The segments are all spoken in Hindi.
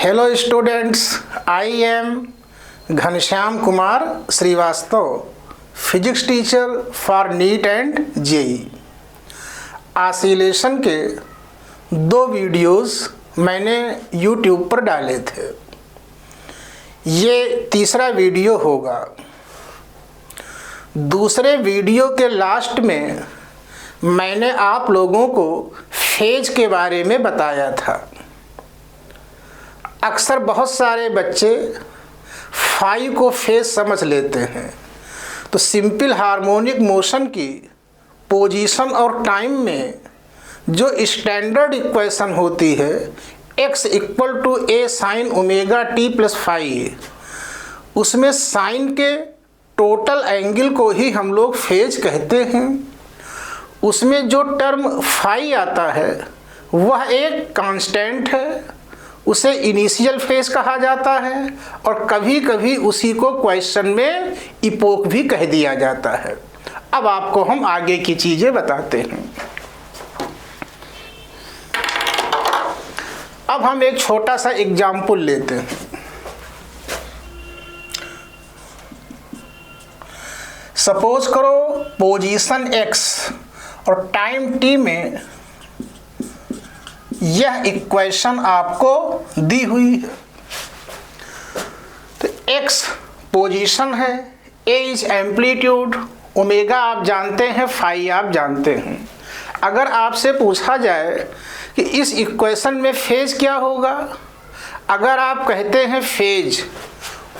Hello students, I am Ghanshyam Kumar Shrivastava, physics teacher for NEET and JEE. Oscillation के 2 वीडियोस मैंने यूट्यूब पर डाले थे। ये तीसरा वीडियो होगा। दूसरे वीडियो के लास्ट में मैंने आप लोगों को फेज के बारे में बताया था। अक्सर बहुत सारे बच्चे फाई को फेज समझ लेते हैं, तो सिंपल हार्मोनिक मोशन की पोजीशन और टाइम में जो स्टैंडर्ड इक्वेशन होती है x = a sin omega t + phi, उसमें साइन के टोटल एंगल को ही हम लोग फेज कहते हैं। उसमें जो टर्म फाई आता है वह एक कांस्टेंट है, उसे इनिशियल फेज कहा जाता है और कभी कभी उसी को क्वेश्चन में इपोक भी कह दिया जाता है। अब आपको हम आगे की चीज़ें बताते हैं। अब हम एक छोटा सा एग्जाम्पल लेते हैं। सपोज करो पोजीशन x और टाइम t में यह इक्वेशन आपको दी हुई है। तो x पोजीशन है, a इज एम्पलीट्यूड, ओमेगा आप जानते हैं, फाई आप जानते हैं। अगर आपसे पूछा जाए कि इस इक्वेशन में फेज क्या होगा, अगर आप कहते हैं फेज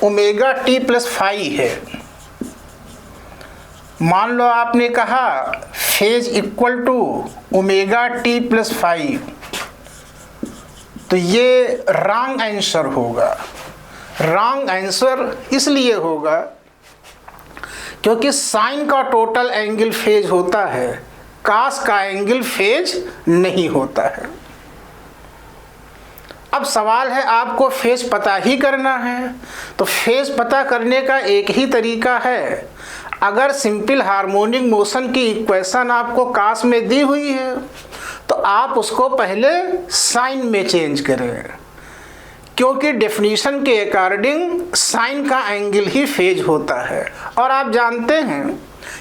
ओमेगा t + फाई है, मान लो आपने कहा फेज = ओमेगा t + फाई, तो ये रॉन्ग आंसर होगा। रॉन्ग आंसर इसलिए होगा क्योंकि साइन का टोटल एंगल फेज होता है, कास का एंगल फेज नहीं होता है। अब सवाल है आपको फेज पता ही करना है, तो फेज पता करने का एक ही तरीका है। अगर सिंपल हार्मोनिक मोशन की इक्वेशन आपको कास में दी हुई है तो आप उसको पहले साइन में चेंज करें, क्योंकि डेफिनेशन के अकॉर्डिंग साइन का एंगल ही फेज होता है। और आप जानते हैं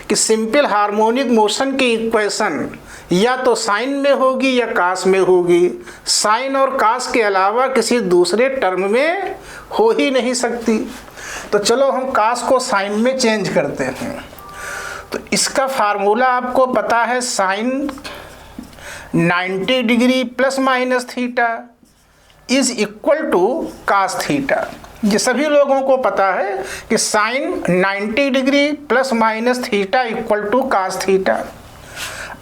कि सिंपल हार्मोनिक मोशन की इक्वेशन या तो साइन में होगी या कास में होगी। साइन और कास के अलावा किसी दूसरे टर्म में हो ही नहीं सकती। तो चलो हम कास को साइन में चेंज करते हैं। तो इसका फार्मूला आपको पता है, sine 90 degree ± theta is equal to cos theta. ये सभी लोगों को पता है कि sine 90 degree ± theta = cos theta.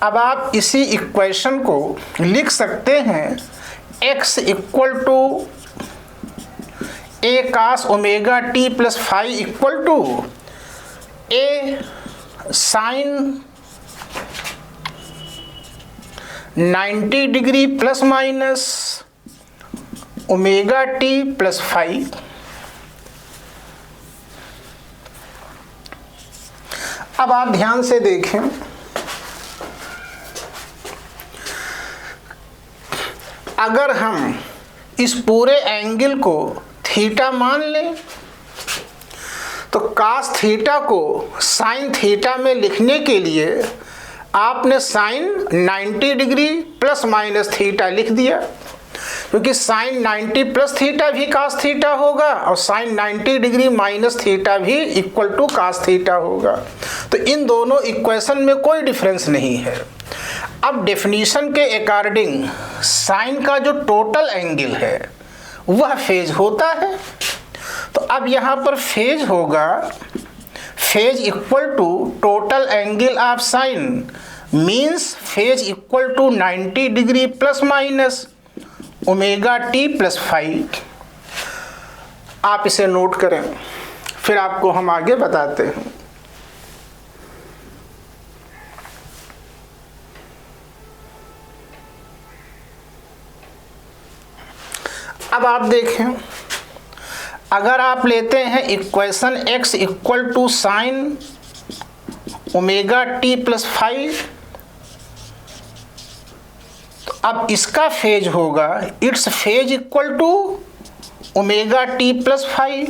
अब आप इसी इक्वेशन को लिख सकते हैं x = a cos omega t + phi = a sin 90 degree ± omega t + phi. अब आप ध्यान से देखें, अगर हम इस पूरे एंगल को थीटा मान लें तो कास थीटा को साइन थीटा में लिखने के लिए आपने साइन 90 डिग्री ± थीटा लिख दिया, क्योंकि साइन 90 + थीटा भी कास थीटा होगा और साइन 90 डिग्री - थीटा भी = कास थीटा होगा। तो इन दोनों इक्वेशन में कोई डिफरेंस नहीं है। अब डेफिनेशन के अकॉर्डिंग साइन का जो टोटल एंगल है वह फेज होता है। तो अब यहाँ पर फेज होगा, phase = total angle of sine, means phase = 90 degree ± omega t + phi. आप इसे नोट करें, फिर आपको हम आगे बताते हैं। अब आप देखें, अगर आप लेते हैं equation x = sine omega t + phi, तो अब इसका फेज होगा, it's phase = omega t plus phi.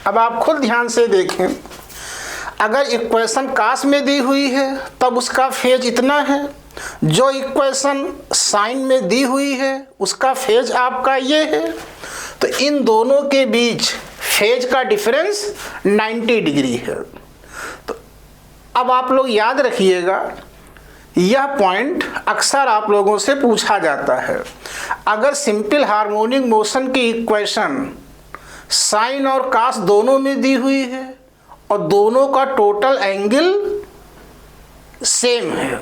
अब आप खुद ध्यान से देखें, अगर इक्वेशन कास में दी हुई है तब उसका फेज इतना है, जो इक्वेशन साइन में दी हुई है उसका फेज आपका ये है। तो इन दोनों के बीच फेज का डिफरेंस 90 डिग्री है। तो अब आप लोग याद रखिएगा, यह पॉइंट अक्सर आप लोगों से पूछा जाता है। अगर सिंपल हार्मोनिक मोशन की इक्वेशन साइन और कास दोनों में दी हुई है और दोनों का टोटल एंगल सेम है,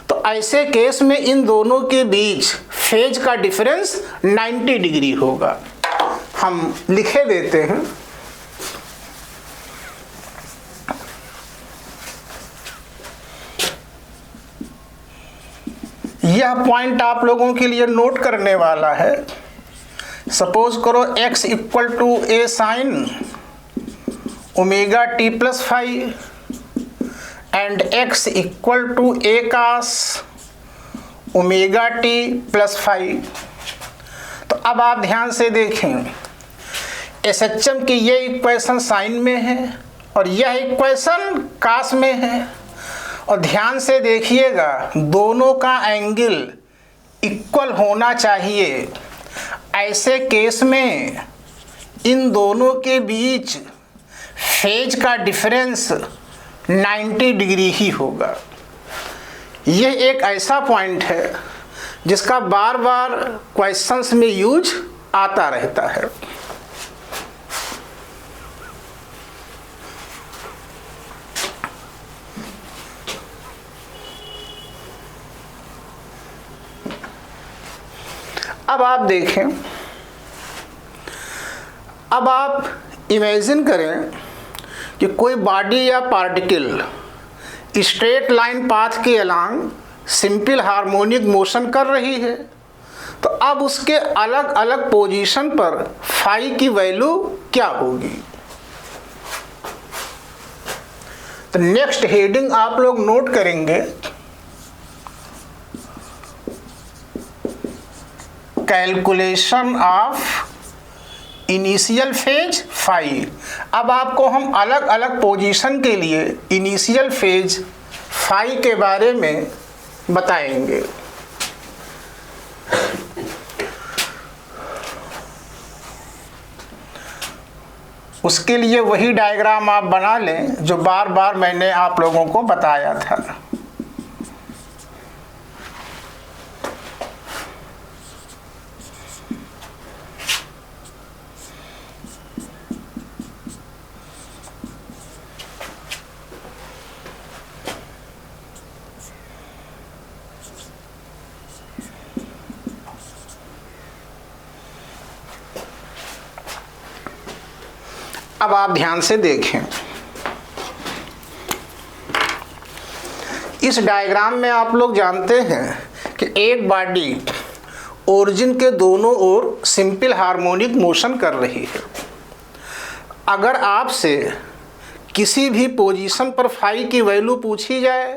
तो ऐसे केस में इन दोनों के बीच फेज का डिफरेंस 90 डिग्री होगा। हम लिखे देते हैं, यह पॉइंट आप लोगों के लिए नोट करने वाला है। सपोज करो x equal to a sine omega t plus phi and x equal to a cos omega t plus phi. तो अब आप ध्यान से देखें, SHM की ये इक्वेशन साइन में है और यह इक्वेशन कास में है, और ध्यान से देखिएगा दोनों का एंगल इक्वल होना चाहिए। ऐसे केस में इन दोनों के बीच फेज का डिफरेंस 90 डिग्री ही होगा। यह एक ऐसा पॉइंट है जिसका बार बार क्वेश्चंस में यूज आता रहता है। अब आप देखें, अब आप इमेजिन करें कि कोई बॉडी या पार्टिकल स्ट्रेट लाइन पाथ के अलांग सिंपल हार्मोनिक मोशन कर रही है, तो अब उसके अलग अलग पोजीशन पर फाई की वैल्यू क्या होगी। तो नेक्स्ट हेडिंग आप लोग नोट करेंगे, calculation of initial phase phi. अब आपको हम अलग अलग पोजीशन के लिए इनिशियल फेज फाई के बारे में बताएंगे। उसके लिए वही डायग्राम आप बना लें जो बार बार मैंने आप लोगों को बताया था। अब आप ध्यान से देखें, इस डायग्राम में आप लोग जानते हैं कि एक बॉडी ओरिजिन के दोनों ओर सिंपल हार्मोनिक मोशन कर रही है। अगर आपसे किसी भी पोजीशन पर फाई की वैल्यू पूछी जाए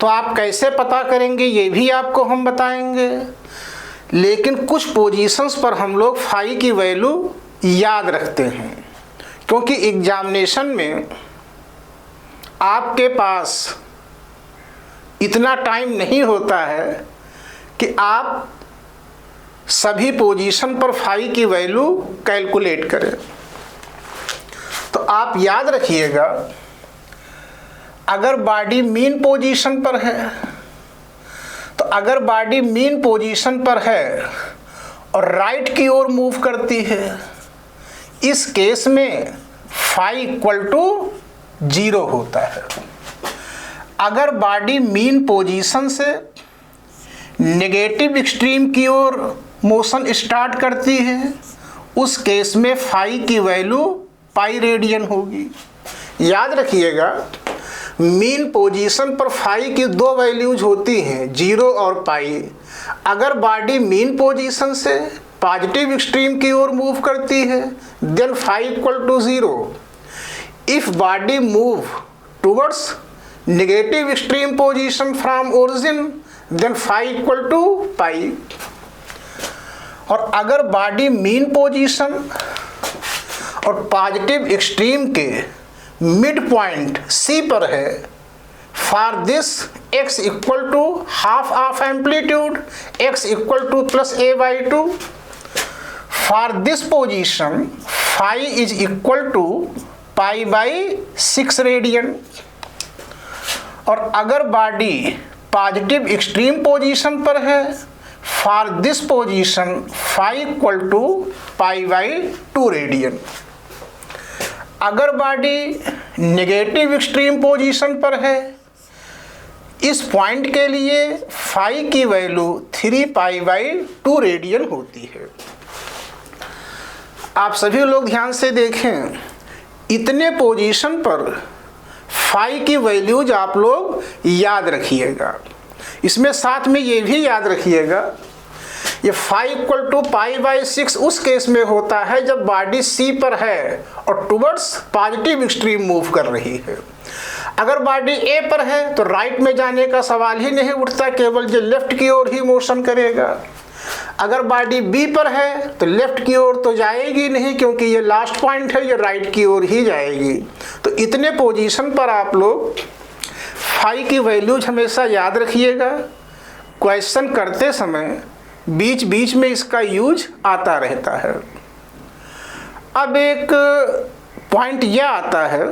तो आप कैसे पता करेंगे, ये भी आपको हम बताएंगे। लेकिन कुछ पोजीशंस पर हम लोग फाई की वैल्यू याद रखते हैं, क्योंकि एग्जामिनेशन में आपके पास इतना टाइम नहीं होता है कि आप सभी पोजीशन पर फाई की वैल्यू कैलकुलेट करें। तो आप याद रखिएगा, अगर बॉडी मीन पोजीशन पर है, तो अगर बॉडी मीन पोजीशन पर है और राइट की ओर मूव करती है, इस केस में फाई इक्वल टू 0 होता है। अगर बॉडी मीन पोजीशन से नेगेटिव एक्सट्रीम की ओर मोशन स्टार्ट करती है, उस केस में फाई की वैल्यू पाई रेडियन होगी। याद रखिएगा, मीन पोजीशन पर फाई की दो वैल्यूज होती हैं, 0 और पाई। अगर बॉडी मीन पोजीशन से पॉजिटिव एक्सट्रीम की ओर मूव करती है, then phi equal to 0। If body move towards negative extreme position from origin, then phi equal to pi. और अगर बॉडी मीन पोजीशन और पॉजिटिव एक्सट्रीम के मिड पॉइंट C पर है, for this x equal to half of amplitude, x equal to plus a/2, for this position phi is equal to π/6 radian. और अगर बॉडी पॉजिटिव एक्सट्रीम पोजीशन पर है, for this position phi equal to π/2 radian. अगर बॉडी नेगेटिव एक्सट्रीम पोजीशन पर है, इस पॉइंट के लिए phi की वैल्यू 3π/2 रेडियन होती है। आप सभी लोग ध्यान से देखें, इतने पोजीशन पर phi की वैल्यूज आप लोग याद रखिएगा। इसमें साथ में ये भी याद रखिएगा, ये phi इक्वल टू π/6 उस केस में होता है जब बॉडी C पर है और टुवर्ड्स पॉजिटिव एक्सट्रीम मूव कर रही है। अगर बॉडी A पर है तो राइट में जाने का सवाल ही नहीं उठता, केवल जो लेफ्ट की ओर ही मोशन करेगा। अगर बॉडी B पर है तो लेफ्ट की ओर तो जाएगी नहीं, क्योंकि ये लास्ट पॉइंट है, ये राइट की ओर ही जाएगी। तो इतने पोजीशन पर आप लोग phi की वैल्यूज हमेशा याद रखिएगा। क्वेश्चन करते समय बीच बीच में इसका यूज आता रहता है। अब एक पॉइंट यह आता है,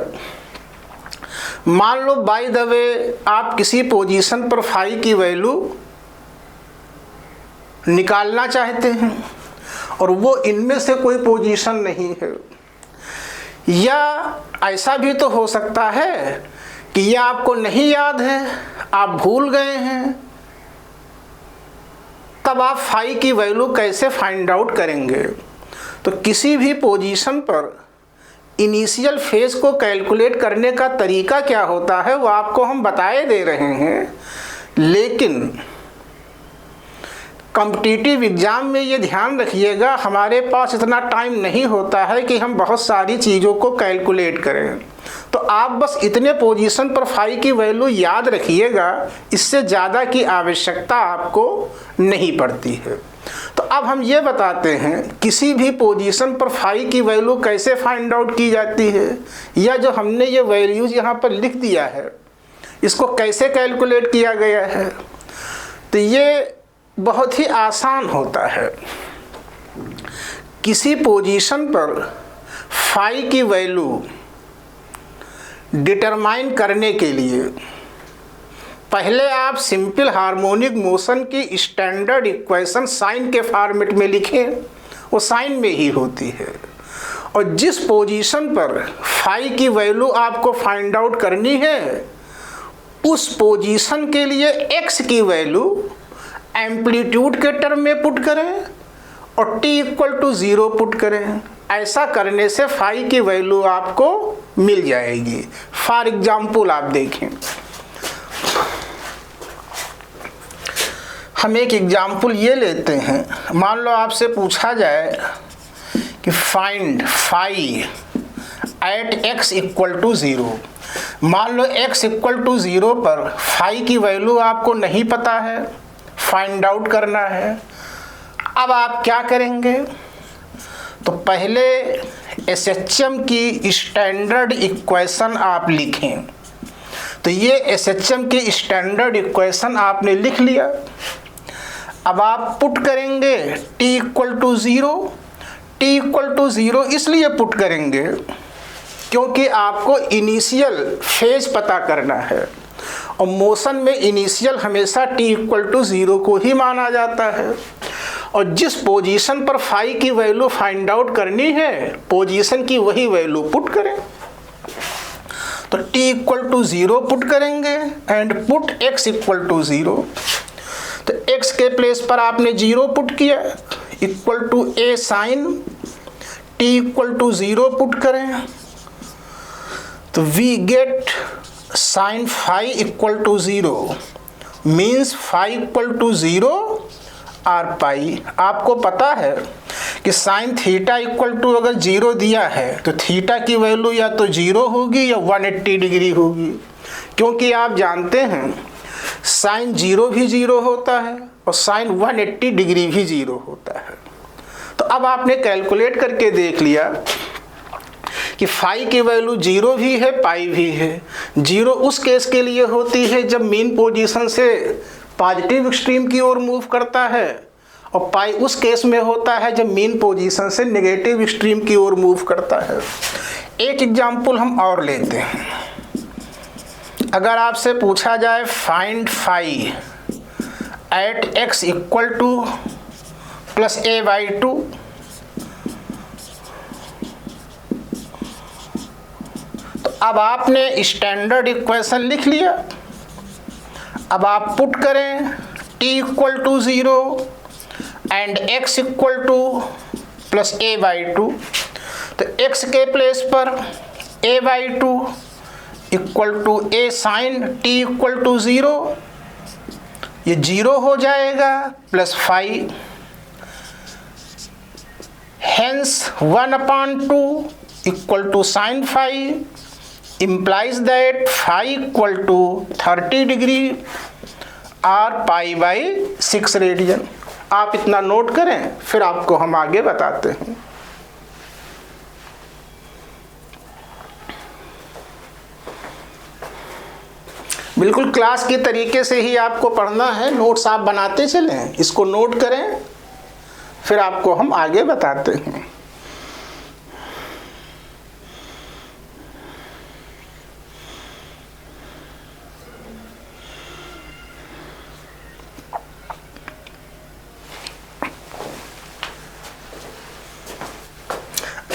मान लो बाय द वे आप किसी पोजीशन पर phi की वैल्यू निकालना चाहते हैं और वो इनमें से कोई पोजीशन नहीं है, या ऐसा भी तो हो सकता है कि यह आपको नहीं याद है, आप भूल गए हैं, तब आप phi की वैल्यू कैसे फाइंड आउट करेंगे? तो किसी भी पोजीशन पर इनिशियल फेज को कैलकुलेट करने का तरीका क्या होता है वो आपको हम बताए दे रहे हैं, लेकिन कॉम्पिटिटिव एग्ज़ाम में ये ध्यान रखिएगा, हमारे पास इतना टाइम नहीं होता है कि हम बहुत सारी चीज़ों को कैलकुलेट करें। तो आप बस इतने पोजीशन पर phi की वैल्यू याद रखिएगा, इससे ज़्यादा की आवश्यकता आपको नहीं पड़ती है। तो अब हम ये बताते हैं किसी भी पोजीशन पर phi की वैल्यू कैसे फाइंड आउट की जाती है, या जो हमने ये वैल्यूज़ यहाँ पर लिख दिया है इसको कैसे कैलकुलेट किया गया है। तो ये बहुत ही आसान होता है। किसी पोजीशन पर phi की वैल्यू डिटरमाइन करने के लिए पहले आप सिंपल हार्मोनिक मोशन की स्टैंडर्ड इक्वेशन साइन के फॉर्मेट में लिखें, वो साइन में ही होती है। और जिस पोजीशन पर phi की वैल्यू आपको फाइंड आउट करनी है, उस पोजीशन के लिए x की वैल्यू एम्पलीट्यूड के टर्म में पुट करें और t इक्वल टू 0 पुट करें। ऐसा करने से phi की वैल्यू आपको मिल जाएगी। फॉर एग्जाम्पल आप देखें, हम एक एग्जाम्पल ये लेते हैं, मान लो आपसे पूछा जाए कि find phi at x equal to 0। मान लो x इक्वल टू 0 पर phi की वैल्यू आपको नहीं पता है, फाइंड आउट करना है। अब आप क्या करेंगे? तो पहले SHM की स्टैंडर्ड इक्वेशन आप लिखें। तो ये SHM की स्टैंडर्ड इक्वेशन आपने लिख लिया। अब आप पुट करेंगे t equal to 0। t equal to 0 इसलिए पुट करेंगे क्योंकि आपको इनिशियल फेज पता करना है, और मोशन में इनिशियल हमेशा t इक्वल टू 0 को ही माना जाता है। और जिस पोजीशन पर phi की वैल्यू फाइंड आउट करनी है, पोजीशन की वही वैल्यू पुट करें। तो t इक्वल टू 0 पुट करेंगे and put x equal to 0। तो x के प्लेस पर आपने 0 पुट किया, equal to a sine t equal to 0 put करें, तो we get sine phi equal to 0 means phi equal to 0 और पाई। आपको पता है कि साइन थीटा इक्वल टू अगर 0 दिया है तो थीटा की वैल्यू या तो 0 होगी या 180 डिग्री होगी, क्योंकि आप जानते हैं साइन 0 भी 0 होता है और साइन 180 डिग्री भी 0 होता है। तो अब आपने कैलकुलेट करके देख लिया कि फाई की वैल्यू 0 भी है, पाई भी है। 0 उस केस के लिए होती है जब मीन पोजीशन से पॉजिटिव एक्सट्रीम की ओर मूव करता है, और पाई उस केस में होता है जब मीन पोजीशन से नेगेटिव एक्सट्रीम की ओर मूव करता है। एक एग्जाम्पल हम और लेते हैं। अगर आपसे पूछा जाए find phi at x equal to plus a/2, तो अब आपने स्टैंडर्ड इक्वेशन लिख लिया। अब आप पुट करें t equal to 0 and x equal to plus a/2, तो x के प्लेस पर a/2 equal to a sine t equal to 0, ये 0 हो जाएगा, plus 5, hence 1/2 equal to sine 5 implies that phi equal to 30 degree और π/6 रेडियन। आप इतना नोट करें, फिर आपको हम आगे बताते हैं। बिल्कुल क्लास के तरीके से ही आपको पढ़ना है, नोट्स आप बनाते चलें, इसको नोट करें, फिर आपको हम आगे बताते हैं।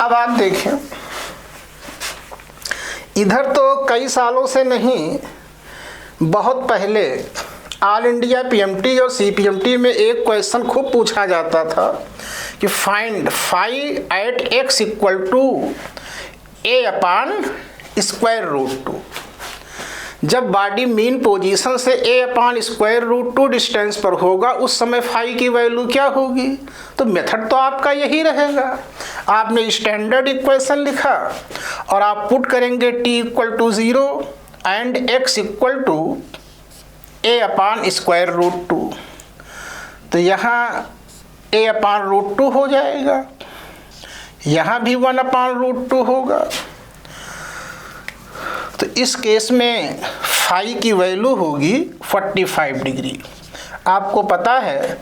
अब आप देखें, इधर तो कई सालों से नहीं, बहुत पहले ऑल इंडिया पीएमटी और सीपीएमटी में एक क्वेश्चन खूब पूछा जाता था कि find phi at x equal to a/√2। जब बॉडी मीन पोजीशन से a/√2 डिस्टेंस पर होगा, उस समय फाई की वैल्यू क्या होगी? तो मेथड तो आपका यही रहेगा। आपने स्टैंडर्ड इक्वेशन लिखा और आप पुट करेंगे t equal to 0 and x equal to a/√2, तो यहाँ a/√2 हो जाएगा, यहाँ भी 1/√2 होगा। तो इस केस में फाई की वैल्यू होगी 45 डिग्री। आपको पता है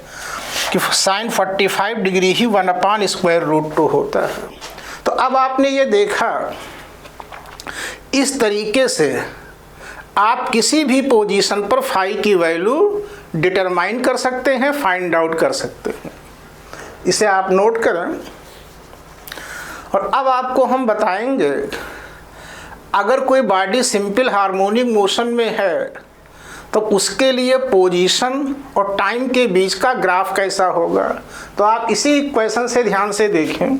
कि साइन 45 डिग्री ही 1/√2 होता है। तो अब आपने ये देखा, इस तरीके से आप किसी भी पोजीशन पर फाई की वैल्यू डिटरमाइन कर सकते हैं, फाइंड आउट कर सकते हैं। इसे आप नोट करें। और अब आपको हम बताएंगे, अगर कोई बॉडी सिंपल हार्मोनिक मोशन में है तो उसके लिए पोजीशन और टाइम के बीच का ग्राफ कैसा होगा। तो आप इसी इक्वेशन से ध्यान से देखें।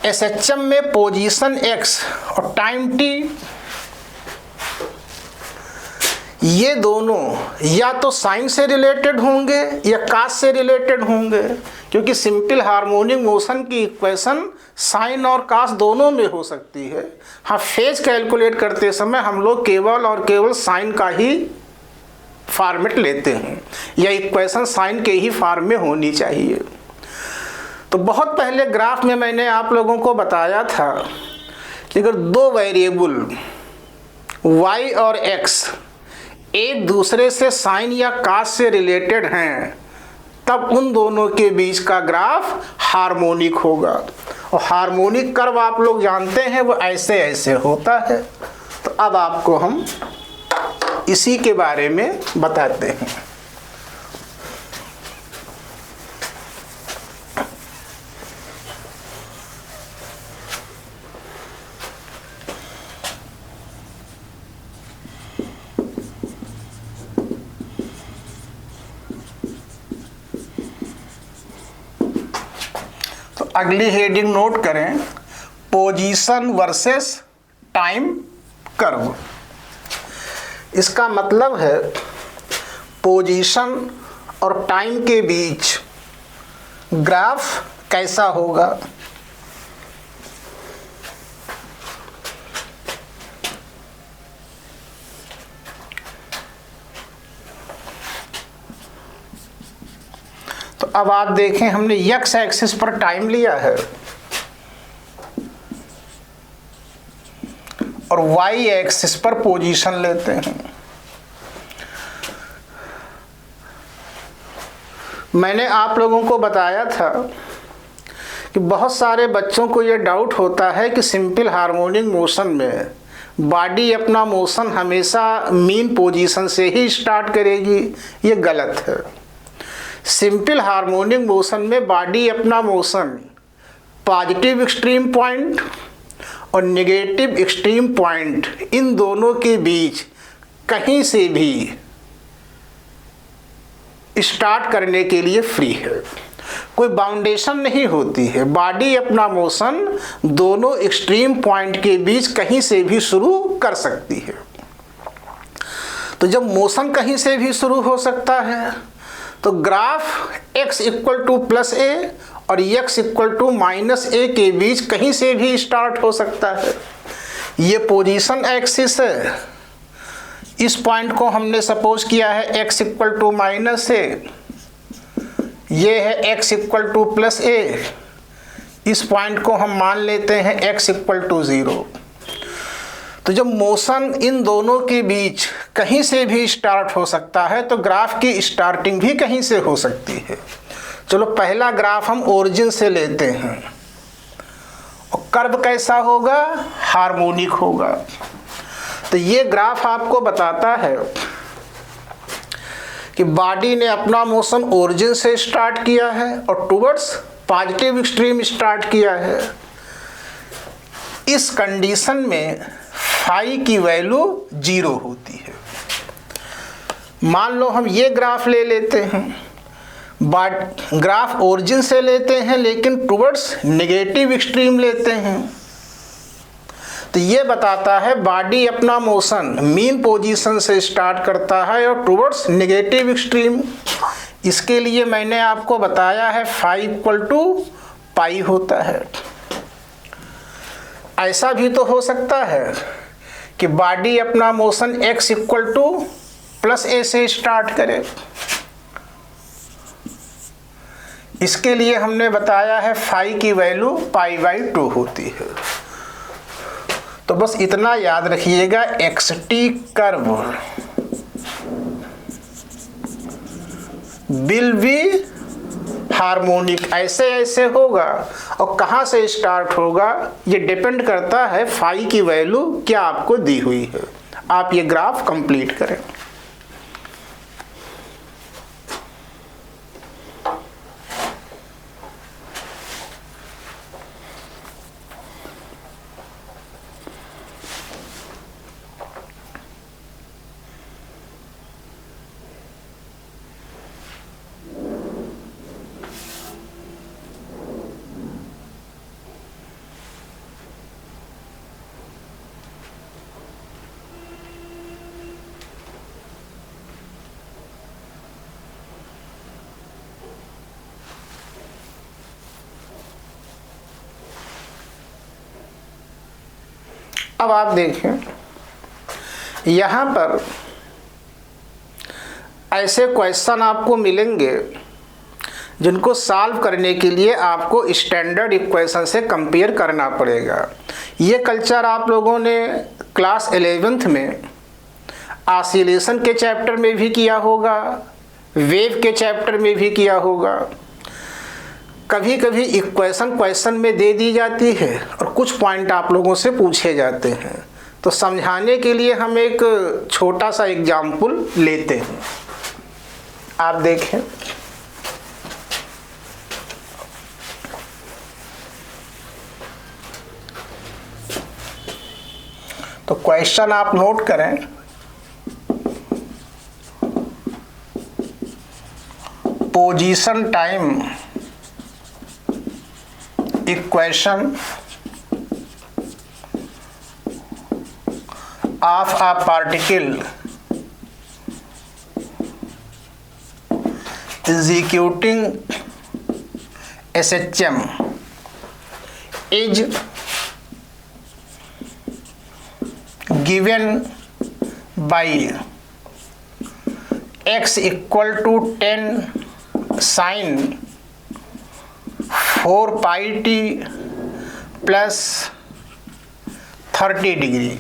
एसएचएम में पोजीशन x और टाइम t, ये दोनों या तो साइन से रिलेटेड होंगे या कास से रिलेटेड होंगे, क्योंकि सिंपल हार्मोनिक मोशन की इक्वेशन साइन और कास दोनों में हो सकती है। हाँ, फेज कैलकुलेट करते समय हम लोग केवल और केवल साइन का ही फॉर्मेट लेते हैं, या इक्वेशन साइन के ही फॉर्म में होनी चाहिए। तो बहुत पहले ग्राफ में मैंने आप लोगों को बताया था कि अगर दो वेरिएबल y और x एक दूसरे से साइन या कास से रिलेटेड हैं, तब उन दोनों के बीच का ग्राफ हार्मोनिक होगा। और हार्मोनिक कर्व आप लोग जानते हैं, वो ऐसे ऐसे होता है। तो अब आपको हम इसी के बारे में बताते हैं। अगली हेडिंग नोट करें, पोजीशन वर्सेस टाइम कर्व। इसका मतलब है पोजीशन और टाइम के बीच ग्राफ कैसा होगा। तो अब आप देखें, हमने एक्स एक्सिस पर टाइम लिया है और वाई एक्सिस पर पोजीशन लेते हैं। मैंने आप लोगों को बताया था कि बहुत सारे बच्चों को ये डाउट होता है कि सिंपल हार्मोनिक मोशन में बॉडी अपना मोशन हमेशा मीन पोजीशन से ही स्टार्ट करेगी। ये गलत है। सिंपल हार्मोनिक मोशन में बॉडी अपना मोशन पॉजिटिव एक्सट्रीम पॉइंट और नेगेटिव एक्सट्रीम पॉइंट, इन दोनों के बीच कहीं से भी स्टार्ट करने के लिए फ्री है। कोई बाउंडेशन नहीं होती है। बॉडी अपना मोशन दोनों एक्सट्रीम पॉइंट के बीच कहीं से भी शुरू कर सकती है। तो जब मोशन कहीं से भी शुरू हो सकता है तो graph x equal to plus a और x equal to minus a के बीच कहीं से भी स्टार्ट हो सकता है। ये पोजीशन एक्सिस है। इस पॉइंट को हमने सपोज किया है x इक्वल टू माइनस ए, ये है x इक्वल टू प्लस ए। इस पॉइंट को हम मान लेते हैं x इक्वल टू 0। तो जब मोशन इन दोनों के बीच कहीं से भी स्टार्ट हो सकता है तो ग्राफ की स्टार्टिंग भी कहीं से हो सकती है। चलो पहला ग्राफ हम ओरिजिन से लेते हैं और कर्व कैसा होगा? हार्मोनिक होगा। तो ये ग्राफ आपको बताता है कि बॉडी ने अपना मोशन ओरिजिन से स्टार्ट किया है और टुवर्ड्स पॉजिटिव एक्सट्रीम स्टार्ट किया है। इस कंडीशन में फाई की वैल्यू 0 होती है। मान लो हम ये ग्राफ ले लेते हैं, ग्राफ ओरिजिन से लेते हैं लेकिन टुवर्ड्स नेगेटिव एक्सट्रीम लेते हैं। तो ये बताता है बॉडी अपना मोशन मीन पोजीशन से स्टार्ट करता है और टुवर्ड्स नेगेटिव एक्सट्रीम। इसके लिए मैंने आपको बताया है फाई इक्वल टू पाई होता है। ऐसा भी तो हो सकता है कि बॉडी अपना motion x equal to plus a से स्टार्ट करे। इसके लिए हमने बताया है फाई की वैल्यू पाई बाई 2 होती है। तो बस इतना याद रखिएगा, xt curve will be harmonic, ऐसे ऐसे होगा और कहाँ से स्टार्ट होगा ये डिपेंड करता है फाई की वैल्यू क्या आपको दी हुई है। आप ये ग्राफ कंप्लीट करें। अब आप देखें, यहाँ पर ऐसे क्वेश्चन आपको मिलेंगे जिनको सॉल्व करने के लिए आपको स्टैंडर्ड इक्वेशन से कंपेयर करना पड़ेगा। ये कल्चर आप लोगों ने क्लास 11th में ऑसिलेशन के चैप्टर में भी किया होगा, वेव के चैप्टर में भी किया होगा। कभी कभी इक्वेशन क्वेश्चन में दे दी जाती है और कुछ पॉइंट आप लोगों से पूछे जाते हैं। तो समझाने के लिए हम एक छोटा सा एग्जाम्पल लेते हैं। आप देखें, तो क्वेश्चन आप नोट करें। Position time equation of a particle executing SHM is given by x equal to 10 sine 4 pi t plus 30 degree,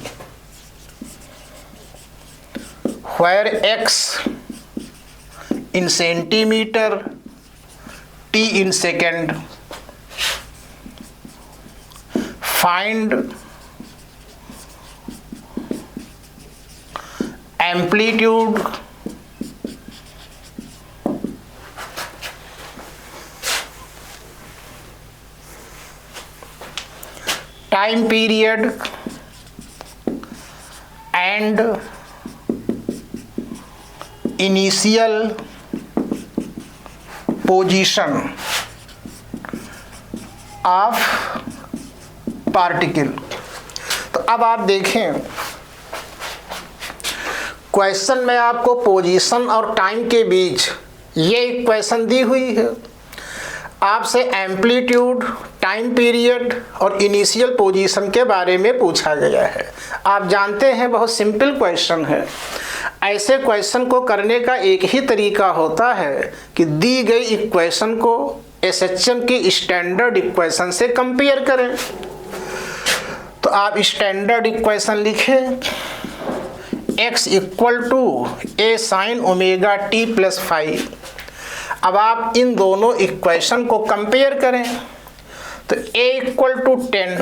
where x in centimeter, t in second. Find amplitude time period and initial position of particle। तो अब आप देखें, क्वेश्चन में आपको पोजीशन और टाइम के बीच ये इक्वेशन दी हुई है। आपसे एम्पलीट्यूड, टाइम पीरियड और इनिशियल पोजीशन के बारे में पूछा गया है। आप जानते हैं बहुत सिंपल क्वेश्चन है। ऐसे क्वेश्चन को करने का एक ही तरीका होता है कि दी गई इक्वेशन को एसएचएम की स्टैंडर्ड इक्वेशन से कंपेयर करें। तो आप स्टैंडर्ड इक्वेशन लिखें, x equal to a sine omega t plus 5। अब आप इन दोनों इक्वेशन को कंपेयर करें तो a इक्वल टू 10।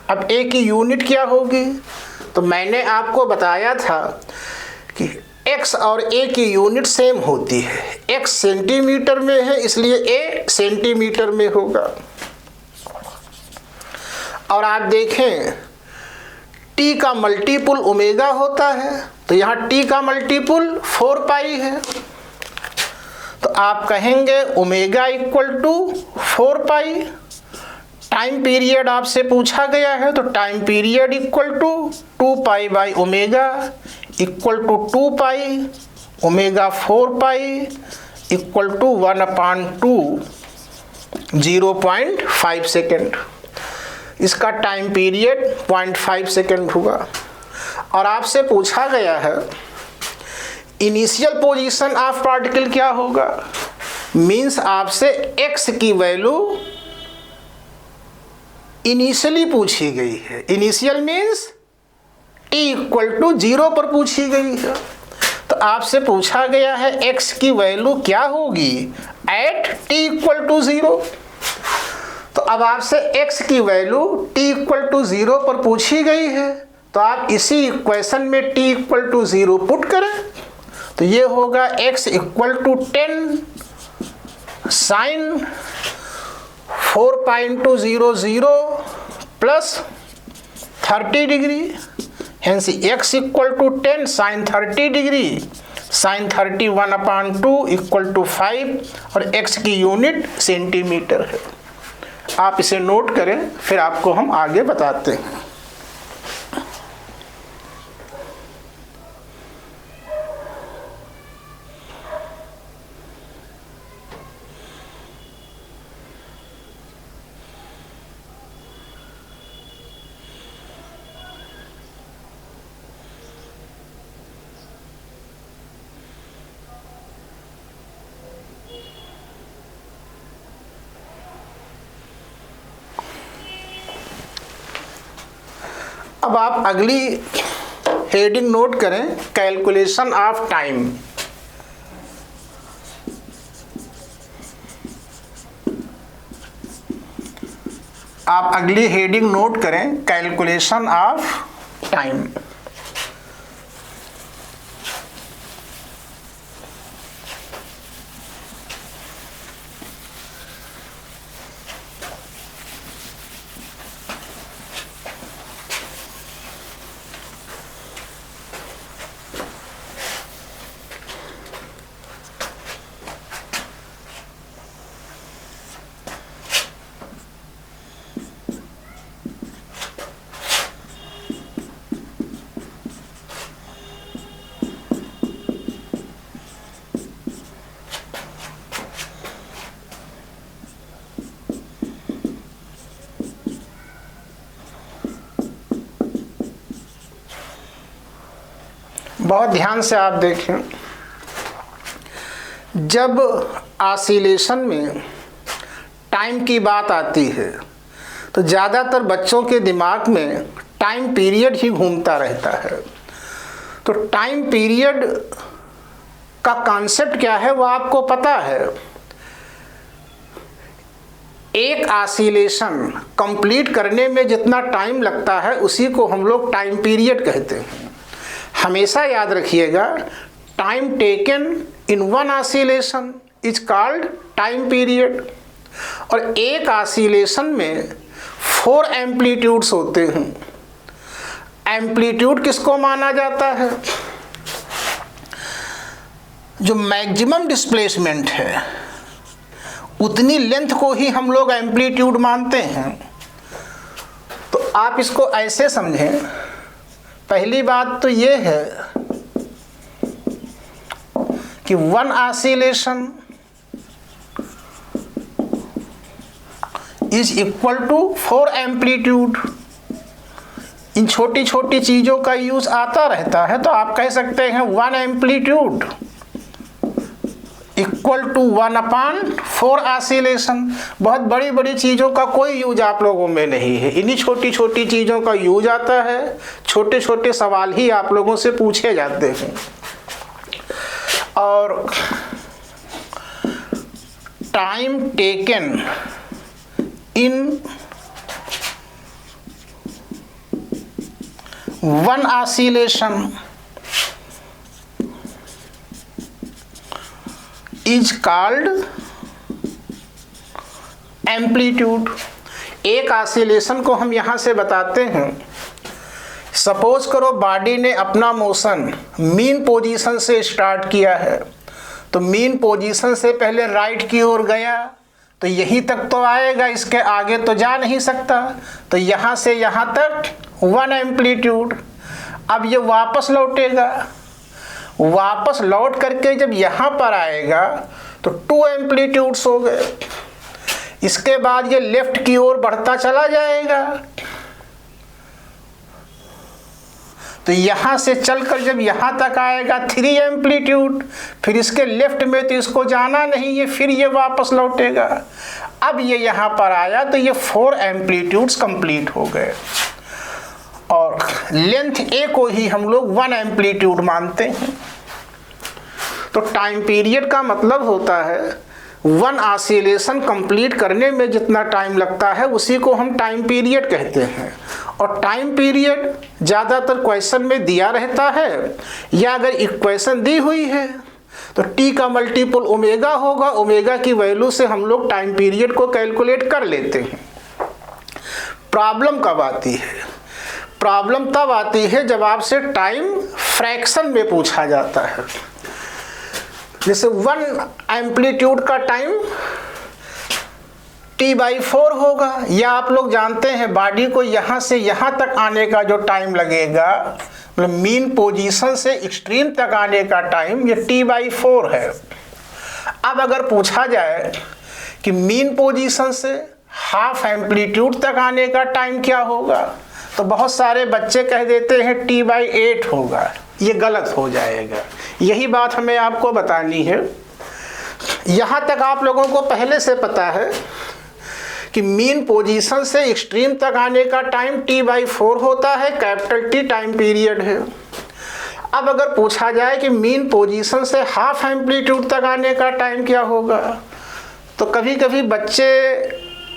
अब a की यूनिट क्या होगी? तो मैंने आपको बताया था कि x और a की यूनिट सेम होती है। x सेंटीमीटर में है इसलिए a सेंटीमीटर में होगा। और आप देखें t का मल्टीपुल ओमेगा होता है, तो यहाँ t का मल्टीपुल 4 पाई है। तो आप कहेंगे omega equal to 4 pi. Time period आपसे पूछा गया है तो time period equal to 2 pi by omega equal to 2 pi omega 4 pi equal to 1/2 0.5 second. इसका टाइम पीरियड 0.5 सेकेंड हुआ। और आपसे पूछा गया है इनिशियल पोजीशन ऑफ पार्टिकल क्या होगा। मीन्स आपसे x की वैल्यू इनिशियली पूछी गई है। Initial means t equal to 0 पर पूछी गई है। तो आपसे पूछा गया है x की वैल्यू क्या होगी एट t इक्वल टू 0। तो अब आपसे x की वैल्यू t इक्वल टू 0 पर पूछी गई है, तो आप इसी इक्वेशन में t इक्वल टू 0 पुट करें। तो ये होगा x equal to 10 sine 4 pi into 0 0 plus 30 degree. Hence x equal to 10 sine 30 degree sine 30 1/2 equal to 5 और x की यूनिट सेंटीमीटर है। आप इसे नोट करें, फिर आपको हम आगे बताते हैं। अब आप अगली हेडिंग नोट करें, कैलकुलेशन ऑफ टाइम। आप अगली हेडिंग नोट करें, कैलकुलेशन ऑफ टाइम। बहुत ध्यान से आप देखें, जब ऑसिलेशन में टाइम की बात आती है तो ज़्यादातर बच्चों के दिमाग में टाइम पीरियड ही घूमता रहता है। तो टाइम पीरियड का कॉन्सेप्ट क्या है वो आपको पता है। एक ऑसिलेशन कंप्लीट करने में जितना टाइम लगता है उसी को हम लोग टाइम पीरियड कहते हैं। हमेशा याद रखिएगा, time taken in one oscillation is called time period. और एक ऑसिलेशन में 4 एम्पलीट्यूड्स होते हैं। एम्पलीट्यूड किसको माना जाता है? जो मैक्सिमम डिस्प्लेसमेंट है उतनी लेंथ को ही हम लोग एम्पलीट्यूड मानते हैं। तो आप इसको ऐसे समझें, पहली बात तो ये है कि one oscillation is equal to 4 amplitude. इन छोटी छोटी चीज़ों का यूज आता रहता है तो आप कह सकते हैं 1 एम्पलीट्यूड इक्वल टू 1/4 ऑसिलेशन। बहुत बड़ी बड़ी चीज़ों का कोई यूज आप लोगों में नहीं है, इन्हीं छोटी छोटी चीज़ों का यूज आता है। छोटे छोटे सवाल ही आप लोगों से पूछे जाते हैं। और time taken in one oscillation is called amplitude. एक ऑसिलेशन को हम यहाँ से बताते हैं। सपोज करो बॉडी ने अपना मोशन मीन पोजीशन से स्टार्ट किया है, तो मीन पोजीशन से पहले राइट की ओर गया तो यहीं तक तो आएगा, इसके आगे तो जा नहीं सकता। तो यहाँ से यहाँ तक 1 एम्पलीट्यूड। अब ये वापस लौटेगा, वापस लौट करके जब यहाँ पर आएगा तो 2 एम्पलीट्यूड्स हो गए। इसके बाद ये लेफ्ट की ओर बढ़ता चला जाएगा, तो यहाँ से चलकर जब यहाँ तक आएगा 3 एम्पलीट्यूड। फिर इसके लेफ्ट में तो इसको जाना नहीं है, फिर ये वापस लौटेगा। अब ये यहाँ पर आया तो ये 4 एम्पलीट्यूड्स कंप्लीट हो गए। और लेंथ ए को ही हम लोग 1 एम्पलीट्यूड मानते हैं। तो टाइम पीरियड का मतलब होता है 1 ऑसिलेशन कंप्लीट करने में जितना टाइम लगता है उसी को हम टाइम पीरियड कहते हैं। और टाइम पीरियड ज़्यादातर क्वेश्चन में दिया रहता है, या अगर इक्वेशन दी हुई है तो टी का मल्टीपल ओमेगा होगा। ओमेगा की वैल्यू से हम लोग टाइम पीरियड को कैलकुलेट कर लेते हैं। प्रॉब्लम कब आती है? प्रॉब्लम तब आती है जब आपसे टाइम फ्रैक्शन में पूछा जाता है। जैसे 1 एम्पलीट्यूड का टाइम T/4 होगा, या आप लोग जानते हैं बॉडी को यहाँ से यहाँ तक आने का जो टाइम लगेगा, मतलब मीन पोजीशन से एक्सट्रीम तक आने का टाइम ये T/4 है। अब अगर पूछा जाए कि मीन पोजीशन से हाफ एम्पलीट्यूड तक आने का टाइम क्या होगा, तो बहुत सारे बच्चे कह देते हैं T/8 होगा। ये गलत हो जाएगा। यही बात हमें आपको बतानी है। यहाँ तक आप लोगों को पहले से पता है कि मीन पोजीशन से एक्सट्रीम तक आने का टाइम T/4 होता है, कैपिटल T टाइम पीरियड है। अब अगर पूछा जाए कि मीन पोजीशन से हाफ एम्पलीट्यूड तक आने का टाइम क्या होगा, तो कभी कभी बच्चे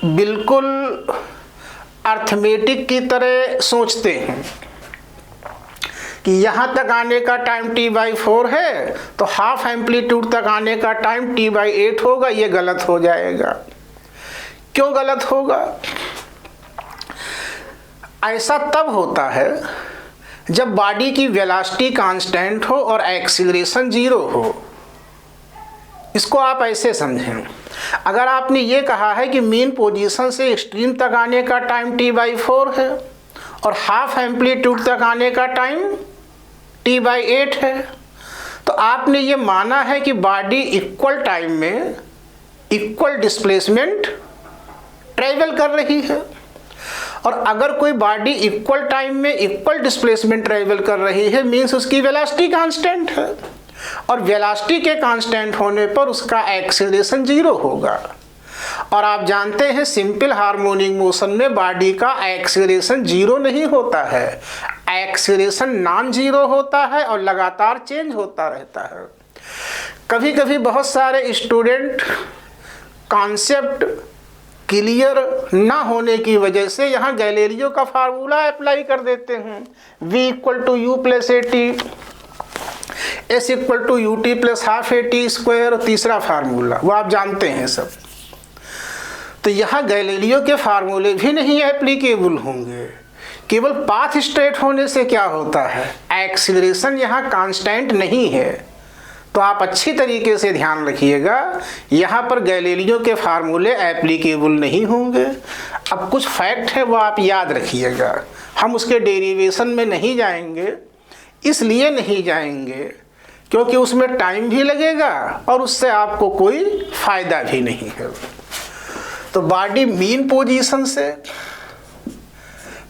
बिल्कुल अर्थमेटिक की तरह सोचते हैं कि यहाँ तक आने का टाइम T/4 है तो हाफ एम्पलीट्यूड तक आने का टाइम T/8 होगा। ये गलत हो जाएगा। क्यों गलत होगा? ऐसा तब होता है जब बॉडी की वेलोसिटी कांस्टेंट हो और एक्सीलरेशन 0 हो। इसको आप ऐसे समझें, अगर आपने ये कहा है कि मीन पोजीशन से एक्सट्रीम तक आने का टाइम T/4 है और हाफ एम्पलीट्यूड तक आने का टाइम T/8 है, तो आपने ये माना है कि बॉडी इक्वल टाइम में इक्वल डिस्प्लेसमेंट ट्रेवल कर रही है। और अगर कोई बॉडी इक्वल टाइम में इक्वल डिस्प्लेसमेंट ट्रेवल कर रही है मीन्स उसकी वेलोसिटी कांस्टेंट है। और वेलोसिटी के कांस्टेंट होने पर उसका एक्सीलरेशन 0 होगा। और आप जानते हैं सिंपल हार्मोनिक मोशन में बॉडी का एक्सीलरेशन 0 नहीं होता है, एक्सीलरेशन नॉन जीरो होता है और लगातार चेंज होता रहता है। कभी कभी बहुत सारे स्टूडेंट कॉन्सेप्ट क्लियर ना होने की वजह से यहाँ गैलीलियो का फार्मूला अप्लाई कर देते हैं, V = U + AT, S = UT + ½ AT square, और तीसरा फार्मूला वो आप जानते हैं सब। तो यहाँ गैलीलियो के फार्मूले भी नहीं एप्लीकेबल होंगे। केवल पाथ स्ट्रेट होने से क्या होता है, एक्सीलरेशन यहाँ कांस्टेंट नहीं है। तो आप अच्छी तरीके से ध्यान रखिएगा, यहाँ पर गैलीलियो के फार्मूले एप्लीकेबल नहीं होंगे। अब कुछ फैक्ट है वो आप याद रखिएगा, हम उसके डेरिवेशन में नहीं जाएंगे, इसलिए नहीं जाएंगे क्योंकि उसमें टाइम भी लगेगा और उससे आपको कोई फायदा भी नहीं है। तो बॉडी मीन पोजीशन से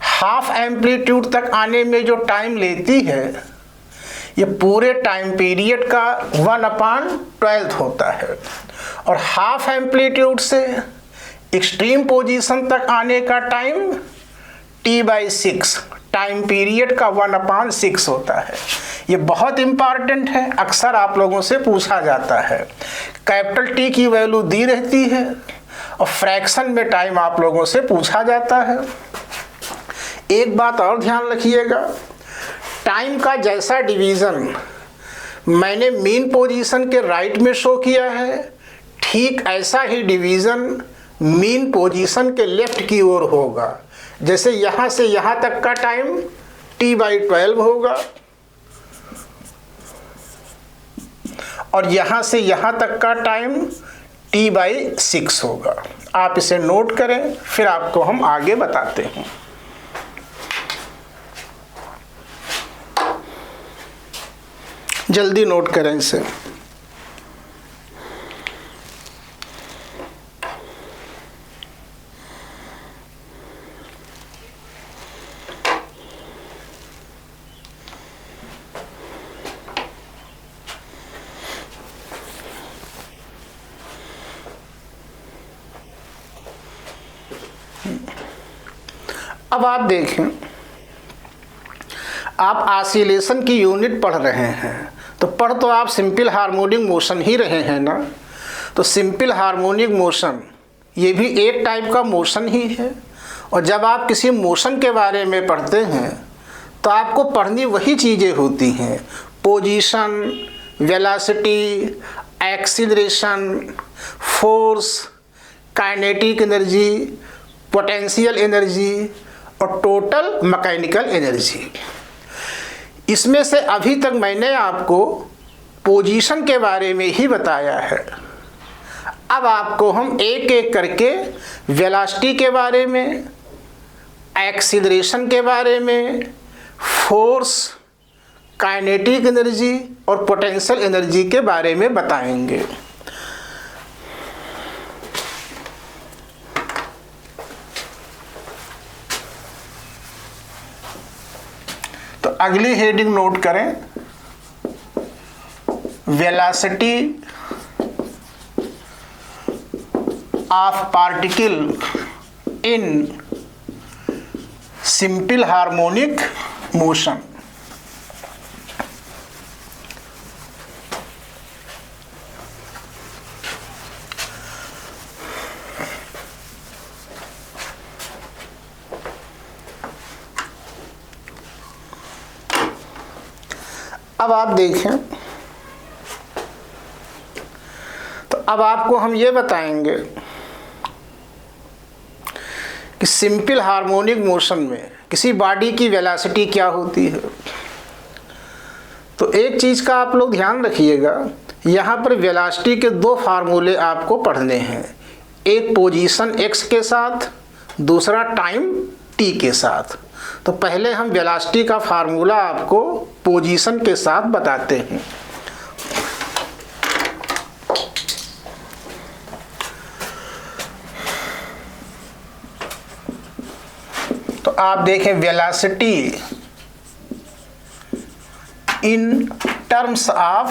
हाफ एम्पलीट्यूड तक आने में जो टाइम लेती है, ये पूरे टाइम पीरियड का 1/12 होता है। और हाफ एम्पलीट्यूड से एक्सट्रीम पोजीशन तक आने का टाइम T/6 टाइम पीरियड का 1/6 होता है। ये बहुत इंपॉर्टेंट है, अक्सर आप लोगों से पूछा जाता है। कैपिटल T की वैल्यू दी रहती है और फ्रैक्शन में टाइम आप लोगों से पूछा जाता है। एक बात और ध्यान रखिएगा, टाइम का जैसा डिवीज़न मैंने मीन पोजीशन के राइट में शो किया है, ठीक ऐसा ही डिवीज़न मीन पोजीशन के लेफ्ट की ओर होगा। जैसे यहाँ से यहाँ तक का टाइम T/12 होगा और यहाँ से यहाँ तक का टाइम T/6 होगा। आप इसे नोट करें, फिर आपको हम आगे बताते हैं। जल्दी नोट करें इसे। अब आप देखें, आप ऑसिलेशन की यूनिट पढ़ रहे हैं, तो पढ़ तो आप सिंपल हार्मोनिक मोशन ही रहे हैं ना। तो सिंपल हार्मोनिक मोशन ये भी एक टाइप का मोशन ही है। और जब आप किसी मोशन के बारे में पढ़ते हैं तो आपको पढ़नी वही चीज़ें होती हैं, position, velocity, acceleration, force, kinetic energy, potential energy और टोटल मैकेनिकल एनर्जी। इसमें से अभी तक मैंने आपको पोजीशन के बारे में ही बताया है। अब आपको हम एक एक करके वेलोसिटी के बारे में, एक्सीलरेशन के बारे में, फोर्स, काइनेटिक एनर्जी और पोटेंशियल एनर्जी के बारे में बताएंगे। तो अगली हेडिंग नोट करें, velocity of particle in simple harmonic motion. अब आप देखें, तो अब आपको हम ये बताएंगे कि सिंपल हार्मोनिक मोशन में किसी बॉडी की वेलोसिटी क्या होती है। तो एक चीज़ का आप लोग ध्यान रखिएगा, यहाँ पर वेलोसिटी के दो फार्मूले आपको पढ़ने हैं, एक पोजीशन x के साथ, दूसरा टाइम t के साथ। तो पहले हम वेलोसिटी का फार्मूला आपको पोजीशन के साथ बताते हैं। तो आप देखें, velocity in terms of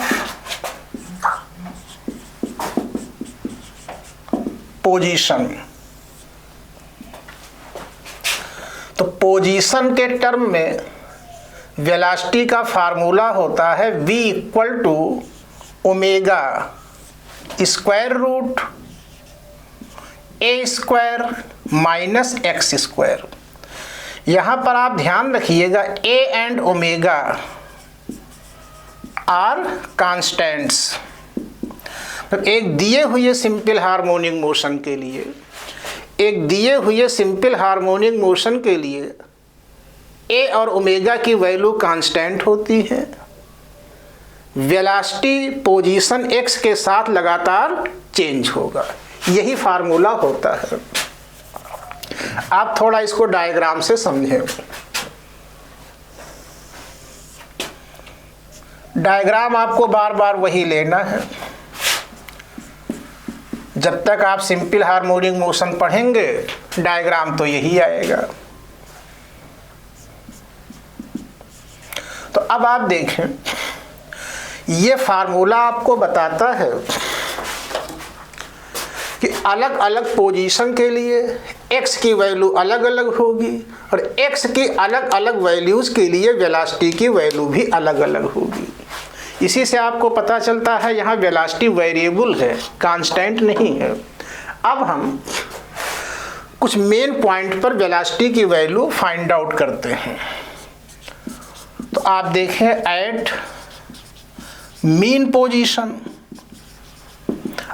position. तो पोजीशन के टर्म में वेलोसिटी का फार्मूला होता है v equal to omega square root a square minus x square. यहाँ पर आप ध्यान रखिएगा a and omega are constants. एक दिए हुए सिंपल हार्मोनिक मोशन के लिए, एक दिए हुए सिंपल हार्मोनिक मोशन के लिए ए और ओमेगा की वैल्यू कांस्टेंट होती है। वेलोसिटी पोजीशन एक्स के साथ लगातार चेंज होगा, यही फार्मूला होता है। आप थोड़ा इसको डायग्राम से समझें। डायग्राम आपको बार बार वही लेना है। जब तक आप सिंपल हार्मोनिक मोशन पढ़ेंगे डायग्राम तो यही आएगा। तो अब आप देखें, ये फार्मूला आपको बताता है कि अलग अलग पोजीशन के लिए x की वैल्यू अलग अलग होगी और x की अलग अलग वैल्यूज़ के लिए वेलोसिटी की वैल्यू भी अलग अलग होगी। इसी से आपको पता चलता है यहाँ वेलोसिटी वेरिएबल है, कांस्टेंट नहीं है। अब हम कुछ मेन पॉइंट पर वेलोसिटी की वैल्यू फाइंड आउट करते हैं। तो आप देखें, एट मीन पोजीशन,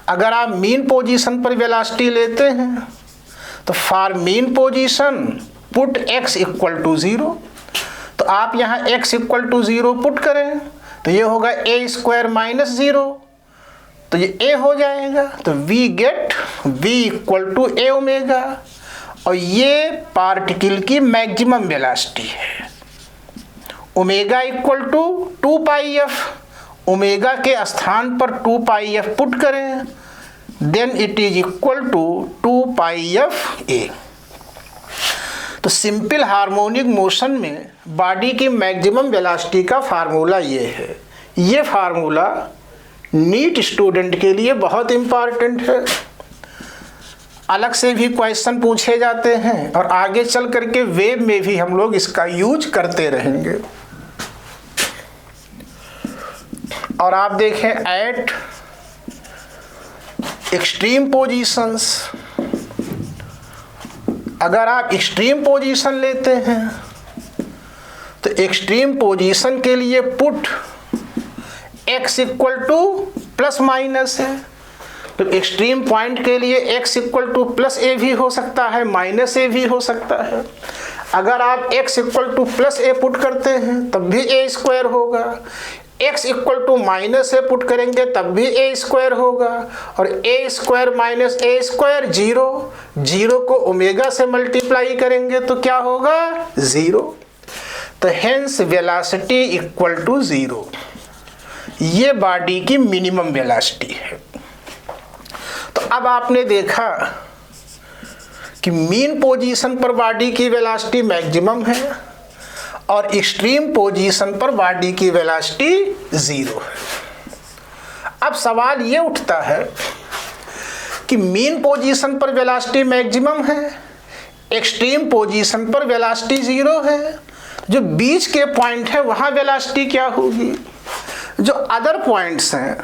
अगर आप मीन पोजीशन पर वेलोसिटी लेते हैं तो for mean position put x equal to 0। तो आप यहाँ x इक्वल टू 0 पुट करें तो ये होगा a स्क्वायर माइनस 0, तो ये a हो जाएगा। तो v get v equal to a omega, और ये पार्टिकल की मैक्सिमम वेलोसिटी है। Omega equal to 2 pi f, omega के स्थान पर 2 पाई एफ पुट करें, then it is equal to 2 pi f a. तो सिंपल हार्मोनिक मोशन में बॉडी की मैक्सिमम वेलोसिटी का फार्मूला ये है। ये फार्मूला नीट स्टूडेंट के लिए बहुत इम्पॉर्टेंट है। अलग से भी क्वेश्चन पूछे जाते हैं और आगे चल करके वेब में भी हम लोग इसका यूज करते रहेंगे। और आप देखें, एट एक्सट्रीम पोजीशंस, अगर आप एक्सट्रीम पोजीशन लेते हैं तो एक्सट्रीम पोजीशन के लिए put x equal to plus minus है। तो एक्सट्रीम पॉइंट के लिए x इक्वल टू प्लस ए भी हो सकता है, माइनस ए भी हो सकता है। अगर आप x equal to plus a put करते हैं तब भी a स्क्वायर होगा, x equal to minus a put करेंगे तब भी a स्क्वायर होगा, और a square minus a square 0, 0 को ओमेगा से मल्टीप्लाई करेंगे तो क्या होगा 0। तो हेंस वेलोसिटी इक्वल टू 0। ये बॉडी की मिनिमम वेलोसिटी है। तो अब आपने देखा कि मीन पोजीशन पर बॉडी की वेलोसिटी मैक्सिमम है और एक्सट्रीम पोजीशन पर बॉडी की वेलोसिटी 0 है। अब सवाल ये उठता है कि मीन पोजीशन पर वेलोसिटी मैक्सिमम है, एक्सट्रीम पोजीशन पर वेलोसिटी 0 है, जो बीच के पॉइंट है वहाँ वेलोसिटी क्या होगी? जो अदर पॉइंट्स हैं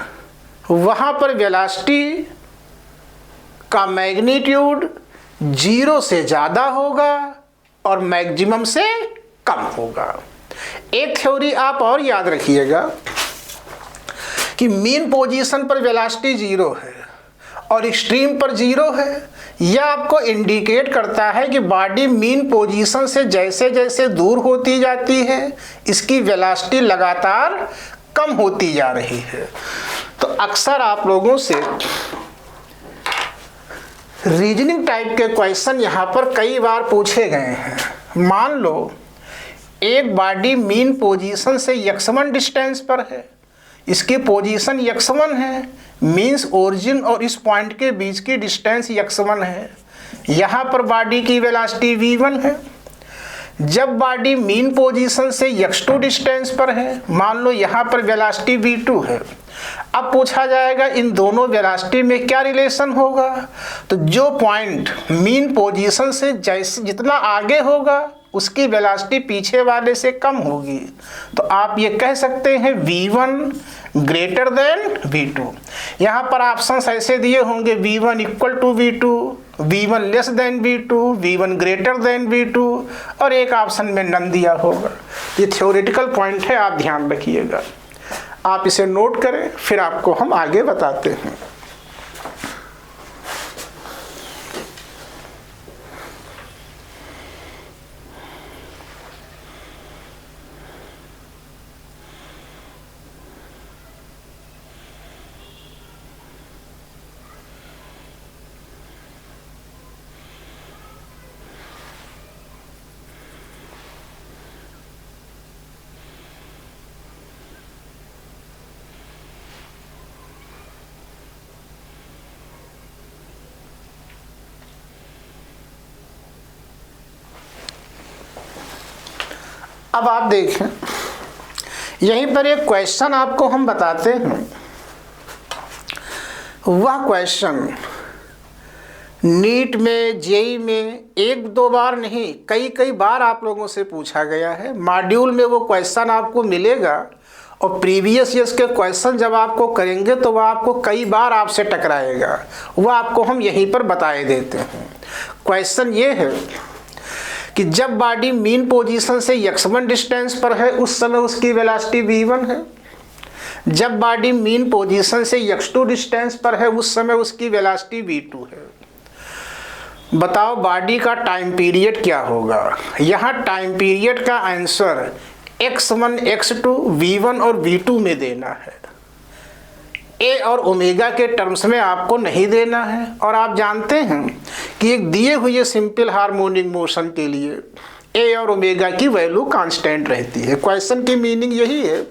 वहाँ पर वेलोसिटी का मैग्नीट्यूड 0 से ज़्यादा होगा और मैक्सिमम से कम होगा। एक थ्योरी आप और याद रखिएगा कि मीन पोजीशन पर वेलोसिटी 0 है और एक्सट्रीम पर 0 है। यह आपको इंडिकेट करता है कि बॉडी मीन पोजीशन से जैसे जैसे दूर होती जाती है इसकी वेलोसिटी लगातार कम होती जा रही है। तो अक्सर आप लोगों से रीजनिंग टाइप के क्वेश्चन यहाँ पर कई बार पूछे गए हैं। मान लो एक बॉडी मीन पोजीशन से x1 डिस्टेंस पर है, इसकी पोजीशन x1 है, मीन्स ओरिजिन और इस पॉइंट के बीच की डिस्टेंस x1 है। यहाँ पर बॉडी की वेलोसिटी v1 है। जब बॉडी मीन पोजीशन से x2 डिस्टेंस पर है, मान लो यहाँ पर वेलोसिटी v2 है, अब पूछा जाएगा इन दोनों वेलोसिटी में क्या रिलेशन होगा। तो जो पॉइंट मीन पोजीशन से जैसे जितना आगे होगा उसकी वेलोसिटी पीछे वाले से कम होगी। तो आप ये कह सकते हैं v1 ग्रेटर देन v2। यहाँ पर ऑप्शंस ऐसे दिए होंगे v1 equal to v2, v1 less than v2, v1 greater than v2 और एक ऑप्शन में नन दिया होगा। ये थ्योरेटिकल पॉइंट है, आप ध्यान रखिएगा। आप इसे नोट करें, फिर आपको हम आगे बताते हैं। अब आप देखें, यहीं पर एक क्वेश्चन आपको हम बताते हैं। वह क्वेश्चन नीट में, जेई में एक दो बार नहीं, कई बार आप लोगों से पूछा गया है। मॉड्यूल में वो क्वेश्चन आपको मिलेगा और प्रीवियस ईयर्स के क्वेश्चन जब आपको करेंगे तो वह आपको कई बार आपसे टकराएगा। वह आपको हम यहीं पर बताए देते हैं। क्वेश्चन ये है कि जब बॉडी मीन पोजीशन से x1 डिस्टेंस पर है उस समय उसकी वेलोसिटी v1 है। जब बॉडी मीन पोजीशन से x2 डिस्टेंस पर है उस समय उसकी वेलोसिटी v2 है। बताओ बॉडी का टाइम पीरियड क्या होगा। यहाँ टाइम पीरियड का आंसर x1, x2, v1 और v2 में देना है। ए और ओमेगा के टर्म्स में आपको नहीं देना है। और आप जानते हैं कि एक दिए हुए सिंपल हार्मोनिक मोशन के लिए ए और ओमेगा की वैल्यू कांस्टेंट रहती है। क्वेश्चन की मीनिंग यही है,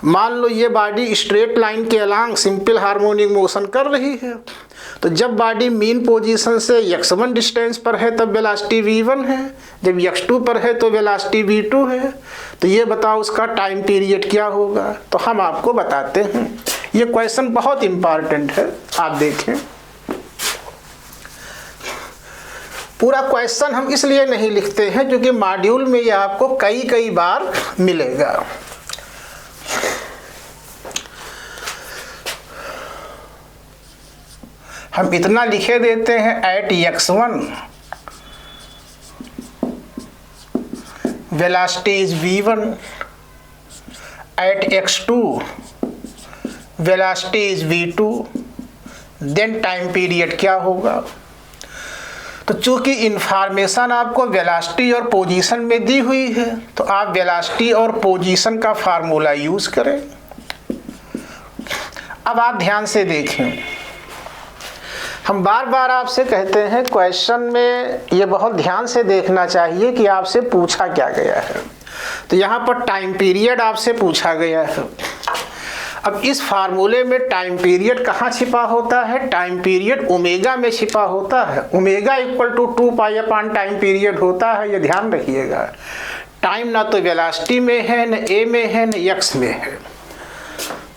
मान लो ये बॉडी स्ट्रेट लाइन के अलांग सिंपल हार्मोनिक मोशन कर रही है, तो जब बॉडी मीन पोजीशन से x1 डिस्टेंस पर है तब वेलोसिटी v1 है, जब x2 पर है तो वेलोसिटी v2 है। तो ये बताओ उसका टाइम पीरियड क्या होगा। तो हम आपको बताते हैं। ये क्वेश्चन बहुत इंपॉर्टेंट है, आप देखें। पूरा क्वेश्चन हम इसलिए नहीं लिखते हैं क्योंकि मॉड्यूल में ये आपको कई बार मिलेगा। हम इतना लिखे देते हैं, at x1 velocity is v1, at x2 velocity is v2, then time period क्या होगा। तो चूंकि इंफॉर्मेशन आपको वेलोसिटी और पोजीशन में दी हुई है तो आप वेलोसिटी और पोजीशन का फार्मूला यूज करें। अब आप ध्यान से देखें, हम बार बार आपसे कहते हैं क्वेश्चन में ये बहुत ध्यान से देखना चाहिए कि आपसे पूछा क्या गया है। तो यहाँ पर टाइम पीरियड आपसे पूछा गया है। अब इस फार्मूले में टाइम पीरियड कहाँ छिपा होता है, टाइम पीरियड ओमेगा में छिपा होता है। Omega equal to 2 pi time period होता है, ये ध्यान रखिएगा। टाइम ना तो वेलोसिटी में है, न ए में है, न एक्स में है।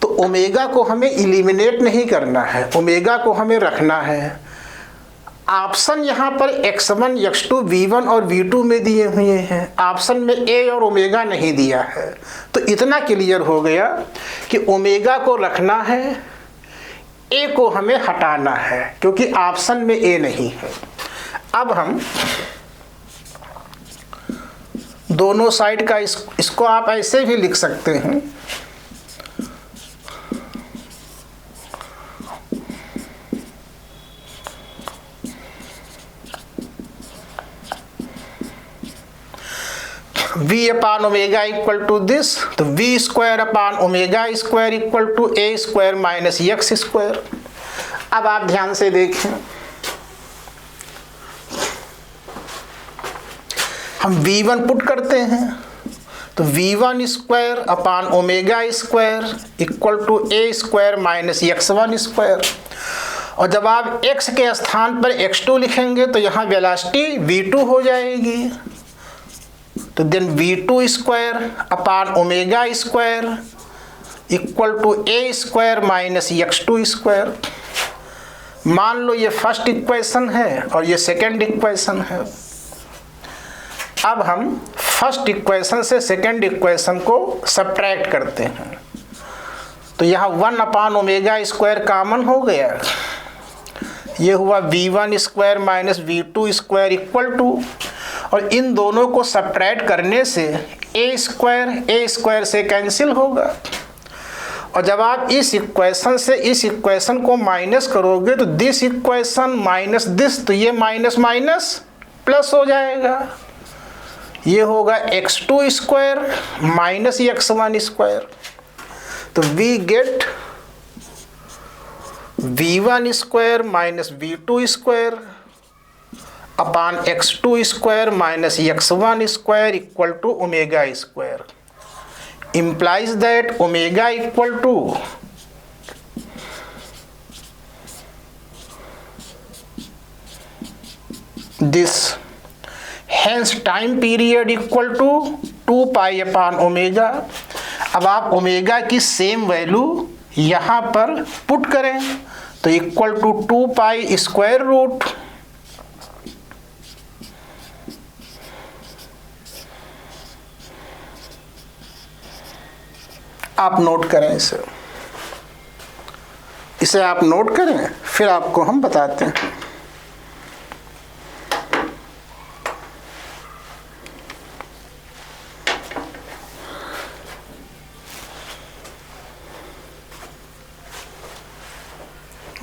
तो ओमेगा को हमें इलिमिनेट नहीं करना है, ओमेगा को हमें रखना है। ऑप्शन यहाँ पर x1, x2, v1 और v2 में दिए हुए हैं। ऑप्शन में a और ओमेगा नहीं दिया है। तो इतना क्लियर हो गया कि ओमेगा को रखना है, a को हमें हटाना है क्योंकि ऑप्शन में a नहीं है। अब हम दोनों साइड का इसको आप ऐसे भी लिख सकते हैं, v upon omega equal to this. तो v square upon omega square equal to a square minus x square. अब आप ध्यान से देखें, हम v1 पुट करते हैं तो v1 square upon omega square equal to a square minus x1 square. और जब आप x के स्थान पर x2 लिखेंगे तो यहाँ वेलोसिटी v2 हो जाएगी। तो then v2 square upon omega square equal to a square minus x2 square. मान लो ये फर्स्ट इक्वेशन है और ये सेकंड इक्वेशन है। अब हम फर्स्ट इक्वेशन से सेकंड इक्वेशन को सब्ट्रैक्ट करते हैं, तो यहाँ 1 अपान ओमेगा स्क्वायर कॉमन हो गया, ये हुआ v1 square minus v2 square equal to, और इन दोनों को सब्ट्रैक्ट करने से ए स्क्वायर से कैंसिल होगा। और जब आप इस इक्वेशन से इस इक्वेशन को माइनस करोगे तो दिस इक्वेशन माइनस दिस, तो ये माइनस माइनस प्लस हो जाएगा, ये होगा x2 square minus x1 square. तो we get v1 square minus v2 square upon x2 square minus x1 square equal to omega square. implies that omega equal to this, hence time period equal to 2 pi upon omega। अब आप ओमेगा की सेम वैल्यू यहाँ पर पुट करें तो equal to 2 pi square root, आप नोट करें इसे आप नोट करें, फिर आपको हम बताते हैं।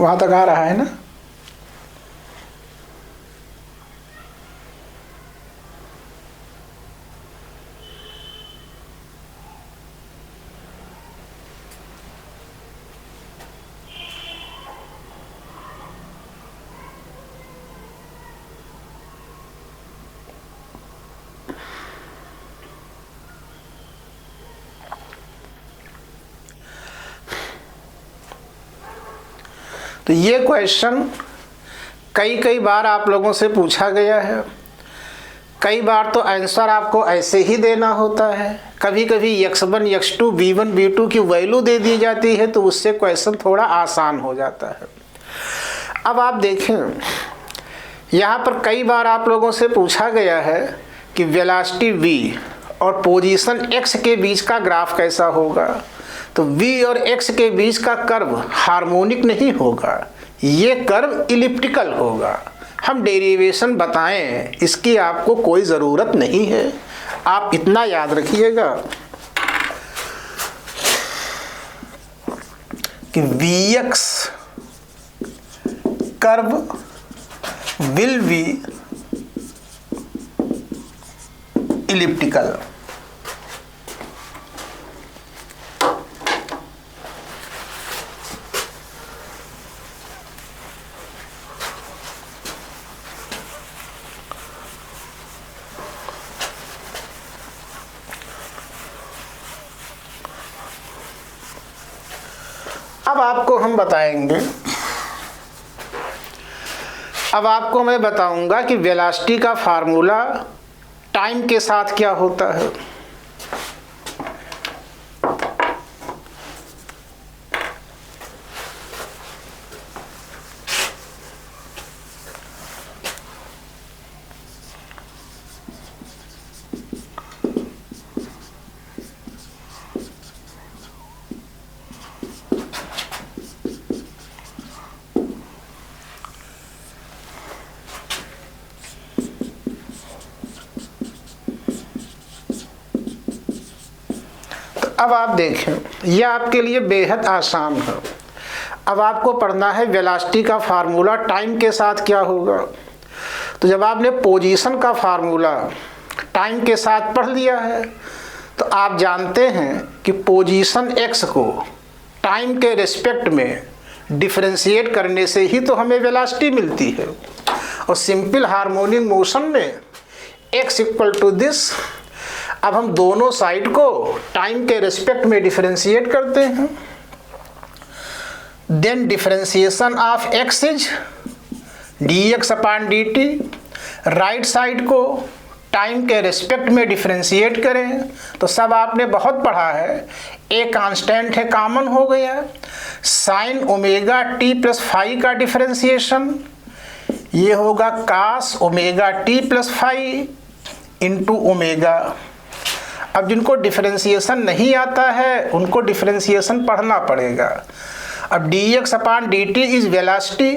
वहां तक आ रहा है ना? तो ये क्वेश्चन कई बार आप लोगों से पूछा गया है। कई बार तो आंसर आपको ऐसे ही देना होता है, कभी कभी x1 x2 v1 v2 की वैल्यू दे दी जाती है, तो उससे क्वेश्चन थोड़ा आसान हो जाता है। अब आप देखें, यहाँ पर कई बार आप लोगों से पूछा गया है कि वेलोसिटी v और पोजीशन x के बीच का ग्राफ कैसा होगा। तो v और x के बीच का कर्व हार्मोनिक नहीं होगा, ये कर्व इलिप्टिकल होगा। हम डेरिवेशन बताएं इसकी आपको कोई ज़रूरत नहीं है, आप इतना याद रखिएगा कि vx curve will be elliptical. अब आपको हम बताएंगे, अब आपको मैं बताऊंगा कि वेलोसिटी का फार्मूला टाइम के साथ क्या होता है। अब आप देखें, यह आपके लिए बेहद आसान है। अब आपको पढ़ना है वेलोसिटी का फार्मूला टाइम के साथ क्या होगा। तो जब आपने पोजीशन का फार्मूला टाइम के साथ पढ़ लिया है तो आप जानते हैं कि पोजीशन x को टाइम के रिस्पेक्ट में डिफरेंशिएट करने से ही तो हमें वेलोसिटी मिलती है। और सिंपल हार्मोनिक मोशन में x इक्वल टू दिस, अब हम दोनों साइड को टाइम के रिस्पेक्ट में डिफरेंशिएट करते हैं। Then differentiation of x is dx upon dt। Right side को टाइम के रिस्पेक्ट में डिफ्रेंशिएट करें तो सब आपने बहुत पढ़ा है। ए कांस्टेंट है, कॉमन हो गया। Sine omega t plus phi का डिफ्रेंशिएशन ये होगा cos omega t plus phi into omega. अब जिनको डिफरेंशिएशन नहीं आता है उनको डिफरेंशिएशन पढ़ना पड़ेगा। अब dx upon dt is velocity,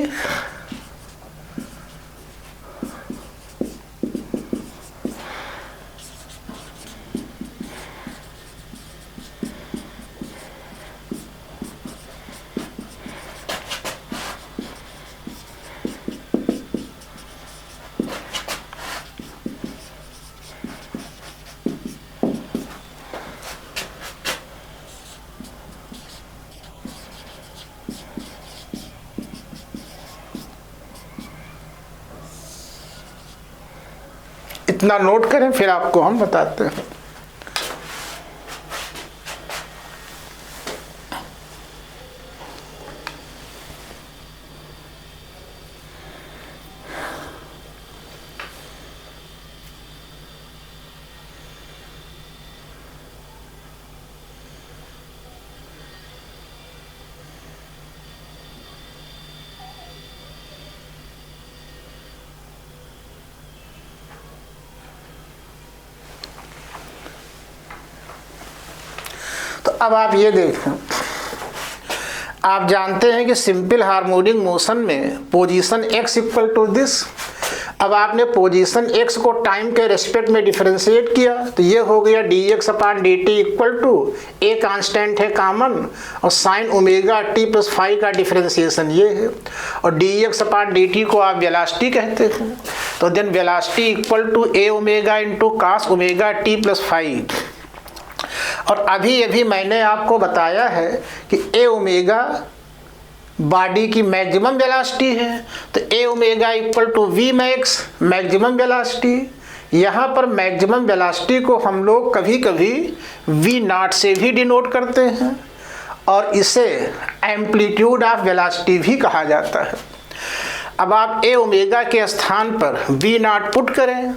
इतना नोट करें फिर आपको हम बताते हैं। तो अब आप ये देखें, आप जानते हैं कि सिंपल हार्मोनिक मोशन में position x equal to this. अब आपने पोजीशन x को टाइम के रेस्पेक्ट में डिफरेंशिएट किया तो ये हो गया dx upon dt equal to a constant है कॉमन और sine omega t plus phi का डिफरेंशिएशन ये है और dx अपॉन dt को आप वेलोसिटी कहते हैं। तो then velocity equal to a omega into cos omega t plus phi. और अभी मैंने आपको बताया है कि ए ओमेगा बॉडी की मैक्सिमम वेलोसिटी है तो a omega equal to v max maximum velocity. यहाँ पर मैक्सिमम वेलोसिटी को हम लोग कभी कभी वी नॉट से भी डिनोट करते हैं और इसे एम्पलीट्यूड ऑफ वेलोसिटी भी कहा जाता है। अब आप ए ओमेगा के स्थान पर वी नॉट पुट करें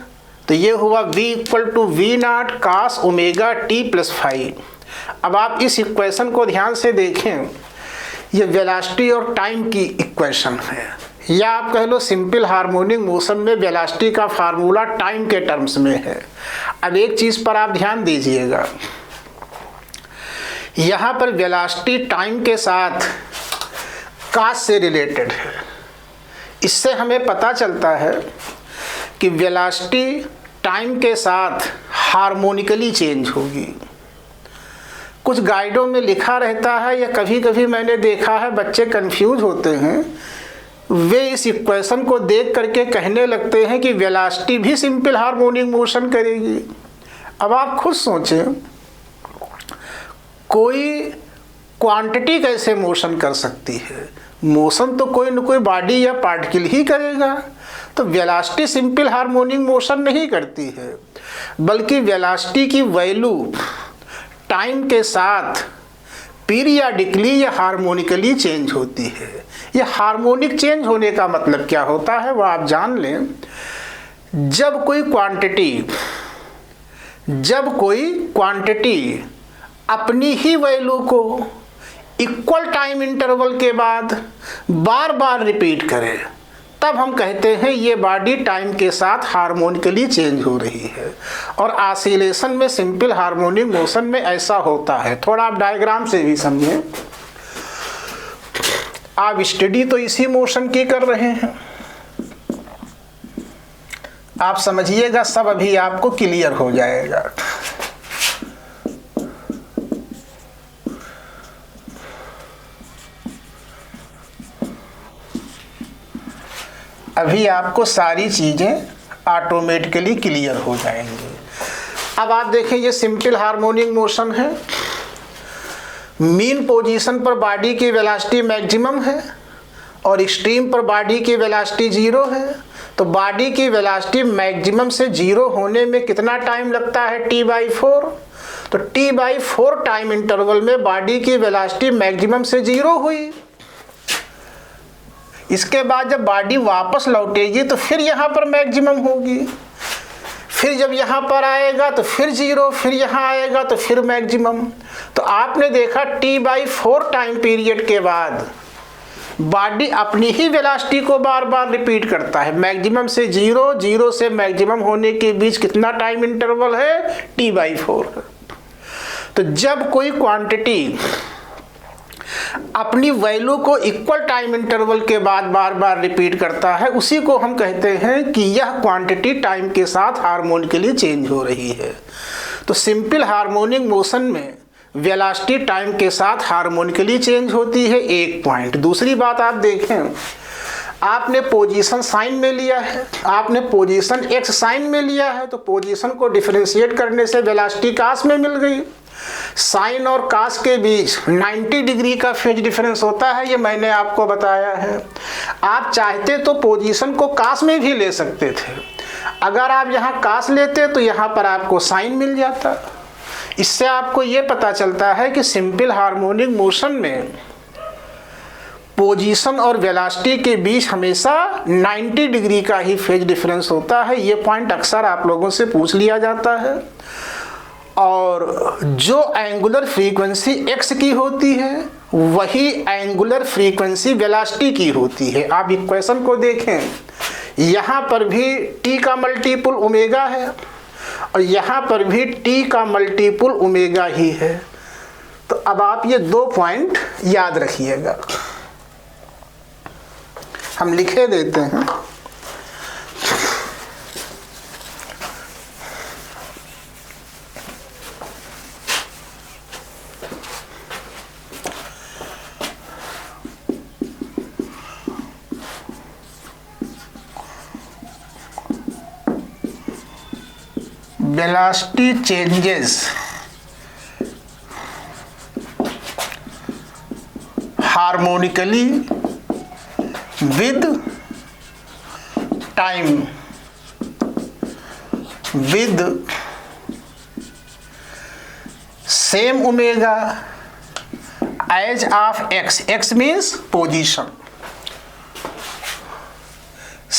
तो ये हुआ v equal to v naught cos omega t plus phi. अब आप इस इक्वेशन को ध्यान से देखें, ये वेलोसिटी और टाइम की इक्वेशन है या आप कह लो सिंपल हार्मोनिक मोशन में वेलोसिटी का फार्मूला टाइम के टर्म्स में है। अब एक चीज़ पर आप ध्यान दीजिएगा, यहाँ पर वेलोसिटी टाइम के साथ कास से रिलेटेड है। इससे हमें पता चलता है कि वेलोसिटी टाइम के साथ हार्मोनिकली चेंज होगी। कुछ गाइडों में लिखा रहता है या कभी कभी मैंने देखा है बच्चे कंफ्यूज होते हैं, वे इस इक्वेशन को देख करके कहने लगते हैं कि वेलोसिटी भी सिंपल हार्मोनिक मोशन करेगी। अब आप खुद सोचें, कोई क्वांटिटी कैसे मोशन कर सकती है? मोशन तो कोई न कोई बॉडी या पार्टिकल ही करेगा। तो वेलोसिटी सिंपल हार्मोनिक मोशन नहीं करती है, बल्कि वेलोसिटी की वैल्यू टाइम के साथ पीरियाडिकली या हार्मोनिकली चेंज होती है। ये हार्मोनिक चेंज होने का मतलब क्या होता है वो आप जान लें। जब कोई क्वांटिटी अपनी ही वैल्यू को इक्वल टाइम इंटरवल के बाद बार बार रिपीट करे तब हम कहते हैं ये बॉडी टाइम के साथ हार्मोनिकली चेंज हो रही है। और ऑसिलेशन में सिंपल हार्मोनिक मोशन में ऐसा होता है। थोड़ा आप डायग्राम से भी समझें, आप स्टडी तो इसी मोशन की कर रहे हैं, आप समझिएगा सब अभी आपको क्लियर हो जाएगा। अभी आपको सारी चीज़ें ऑटोमेटिकली क्लियर हो जाएंगी। अब आप देखें, ये सिंपल हार्मोनिक मोशन है। मीन पोजीशन पर बॉडी की वेलोसिटी मैक्सिमम है और एक्सट्रीम पर बॉडी की वेलोसिटी 0 है। तो बॉडी की वेलोसिटी मैक्सिमम से 0 होने में कितना टाइम लगता है? t/4। तो t/4 टाइम इंटरवल में बॉडी की वेलोसिटी मैक्सिमम से 0 हुई। इसके बाद जब बॉडी वापस लौटेगी तो फिर यहाँ पर मैक्सिमम होगी। फिर जब यहाँ पर आएगा तो फिर 0, फिर यहाँ आएगा तो फिर मैक्सिमम। तो आपने देखा T/4 टाइम पीरियड के बाद बॉडी अपनी ही वेलोसिटी को बार बार रिपीट करता है। मैक्सिमम से 0, 0 से मैक्सिमम होने के बीच कितना टाइम इंटरवल है? T/4। तो जब कोई क्वांटिटी अपनी वैल्यू को इक्वल टाइम इंटरवल के बाद बार बार रिपीट करता है, उसी को हम कहते हैं कि यह क्वांटिटी टाइम के साथ हार्मोनिकली चेंज हो रही है। तो सिंपल हार्मोनिक मोशन में वेलोसिटी टाइम के साथ हार्मोनिकली चेंज होती है, एक पॉइंट। दूसरी बात आप देखें, आपने पोजीशन साइन में लिया है, आपने पोजीशन एक्स साइन में लिया है, तो पोजीशन को डिफरेंशिएट करने से वेलोसिटी कास में मिल गई। साइन और कास के बीच 90 डिग्री का फेज डिफरेंस होता है, ये मैंने आपको बताया है। आप चाहते तो पोजीशन को कास में भी ले सकते थे। अगर आप यहाँ कास लेते तो यहाँ पर आपको साइन मिल जाता। इससे आपको ये पता चलता है कि सिंपल हार्मोनिक मोशन में पोजीशन और वेलोसिटी के बीच हमेशा 90 डिग्री का ही फेज डिफरेंस होता है। ये पॉइंट अक्सर आप लोगों से पूछ लिया जाता है। और जो एंगुलर फ्रीक्वेंसी x की होती है वही एंगुलर फ्रीक्वेंसी वेलोसिटी की होती है। आप इक्वेशन को देखें, यहाँ पर भी t का मल्टीपल ओमेगा है और यहाँ पर भी t का मल्टीपल ओमेगा ही है। तो अब आप ये दो पॉइंट याद रखिएगा, हम लिखे देते हैं। Velocity changes harmonically with time with same omega as of x. X means position.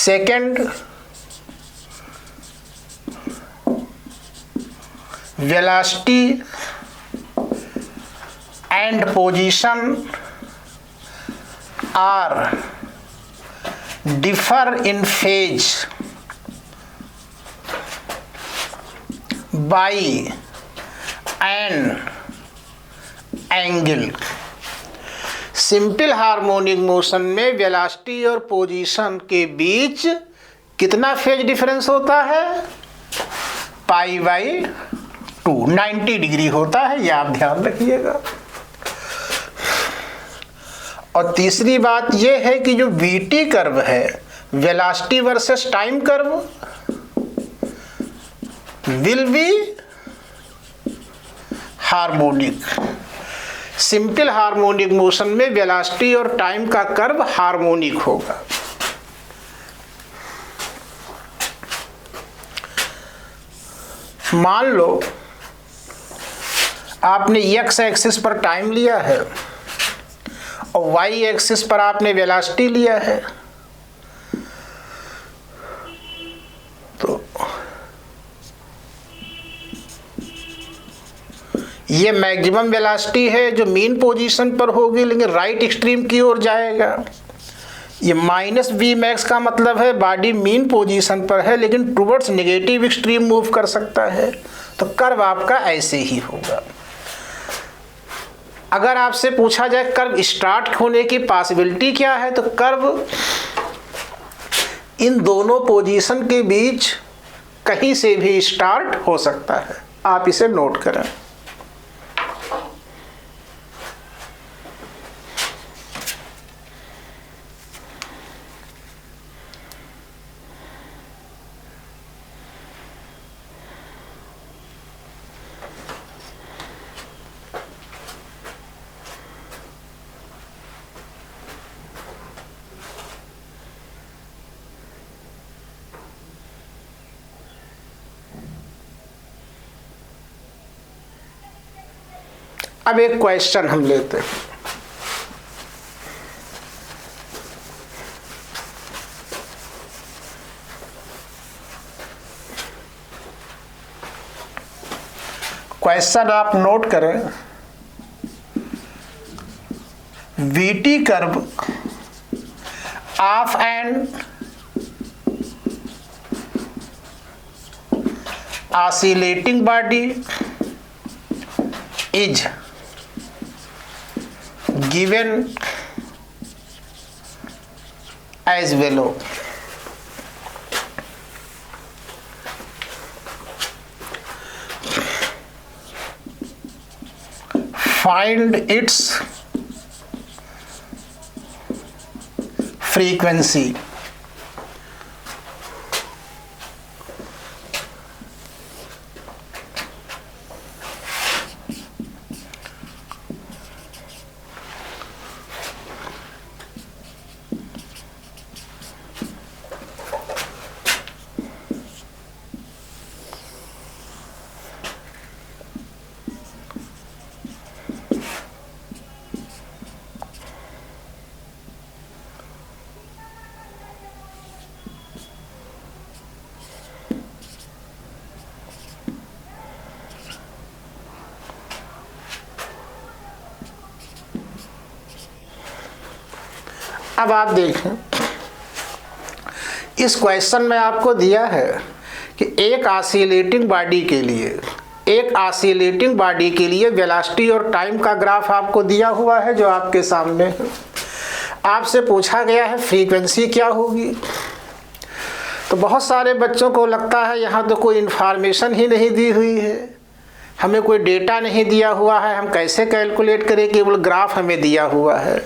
Second, velocity and position are differ in phase by an angle। Simple harmonic motion में वेलोसिटी और पोजीशन के बीच कितना फेज डिफरेंस होता है? π/2, 90 डिग्री होता है, ये आप ध्यान रखिएगा। और तीसरी बात यह है कि जो vt कर्व है, velocity versus time curve, will be harmonic. Simple harmonic motion में वेलोसिटी और टाइम का कर्व हार्मोनिक होगा। मान लो आपने x एक्सिस पर टाइम लिया है और y एक्सिस पर आपने वेलोसिटी लिया है। तो ये मैक्सिमम वेलोसिटी है जो मीन पोजीशन पर होगी, लेकिन राइट एक्सट्रीम की ओर जाएगा। ये -v max का मतलब है बॉडी मीन पोजीशन पर है लेकिन टुवर्ड्स नेगेटिव एक्सट्रीम मूव कर सकता है। तो कर्व आपका ऐसे ही होगा। अगर आपसे पूछा जाए कर्व स्टार्ट होने की पॉसिबिलिटी क्या है, तो कर्व इन दोनों पोजीशन के बीच कहीं से भी स्टार्ट हो सकता है। आप इसे नोट करें। अब एक क्वेश्चन हम लेते हैं। क्वेश्चन आप नोट करें, VT curve of an oscillating body is given as below. Find its frequency. अब आप देखें, इस क्वेश्चन में आपको दिया है कि एक ऑसिलेटिंग बॉडी के लिए वेलोसिटी और टाइम का ग्राफ आपको दिया हुआ है जो आपके सामने है। आपसे पूछा गया है फ्रीक्वेंसी क्या होगी। तो बहुत सारे बच्चों को लगता है यहाँ तो कोई इन्फॉर्मेशन ही नहीं दी हुई है, हमें कोई डेटा नहीं दिया हुआ है, हम कैसे कैलकुलेट करें, केवल ग्राफ हमें दिया हुआ है।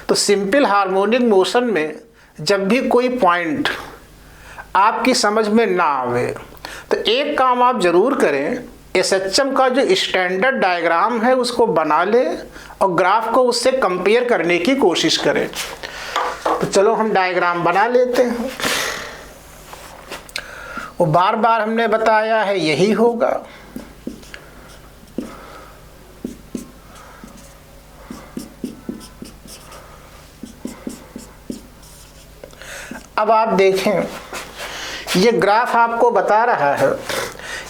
तो सिंपल हार्मोनिक मोशन में जब भी कोई पॉइंट आपकी समझ में ना आवे तो एक काम आप जरूर करें, एसएचएम का जो स्टैंडर्ड डायग्राम है उसको बना ले और ग्राफ को उससे कंपेयर करने की कोशिश करें। तो चलो हम डायग्राम बना लेते हैं। वो बार बार हमने बताया है यही होगा। अब आप देखें, ये ग्राफ आपको बता रहा है,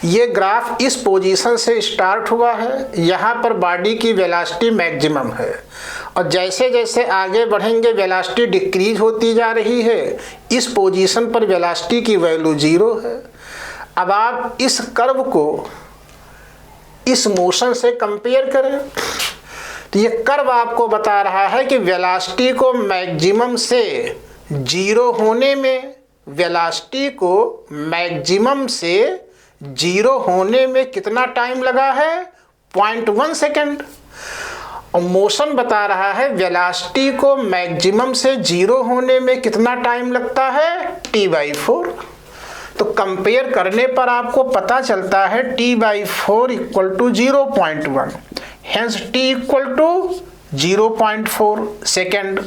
ये ग्राफ इस पोजीशन से स्टार्ट हुआ है, यहाँ पर बॉडी की वेलोसिटी मैक्सिमम है और जैसे जैसे आगे बढ़ेंगे वेलोसिटी डिक्रीज होती जा रही है। इस पोजीशन पर वेलोसिटी की वैल्यू 0 है। अब आप इस कर्व को इस मोशन से कंपेयर करें तो ये कर्व आपको बता रहा है कि वेलोसिटी को मैक्सिमम से 0 होने में, वेलोसिटी को मैक्सिमम से 0 होने में कितना टाइम लगा है, 0.1 सेकेंड। और मोशन बता रहा है वेलोसिटी को मैक्सिमम से 0 होने में कितना टाइम लगता है, t/4। तो कंपेयर करने पर आपको पता चलता है t/4 = 0.1, hence t = 0.4 second.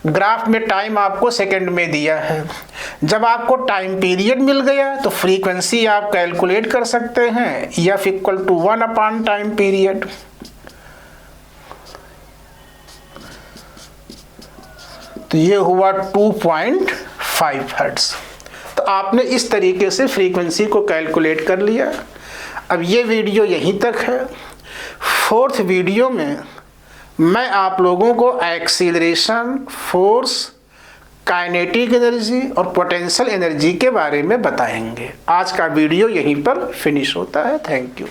Graph में टाइम आपको सेकंड में दिया है। जब आपको टाइम पीरियड मिल गया तो फ्रीक्वेंसी आप कैलकुलेट कर सकते हैं, F = 1/टाइम पीरियड। तो ये हुआ 2.5 हर्ट्ज। तो आपने इस तरीके से फ्रीक्वेंसी को कैलकुलेट कर लिया। अब ये वीडियो यहीं तक है। 4th वीडियो में मैं आप लोगों को एक्सीलरेशन, फोर्स, काइनेटिक एनर्जी और पोटेंशियल एनर्जी के बारे में बताएंगे। आज का वीडियो यहीं पर फिनिश होता है। Thank you.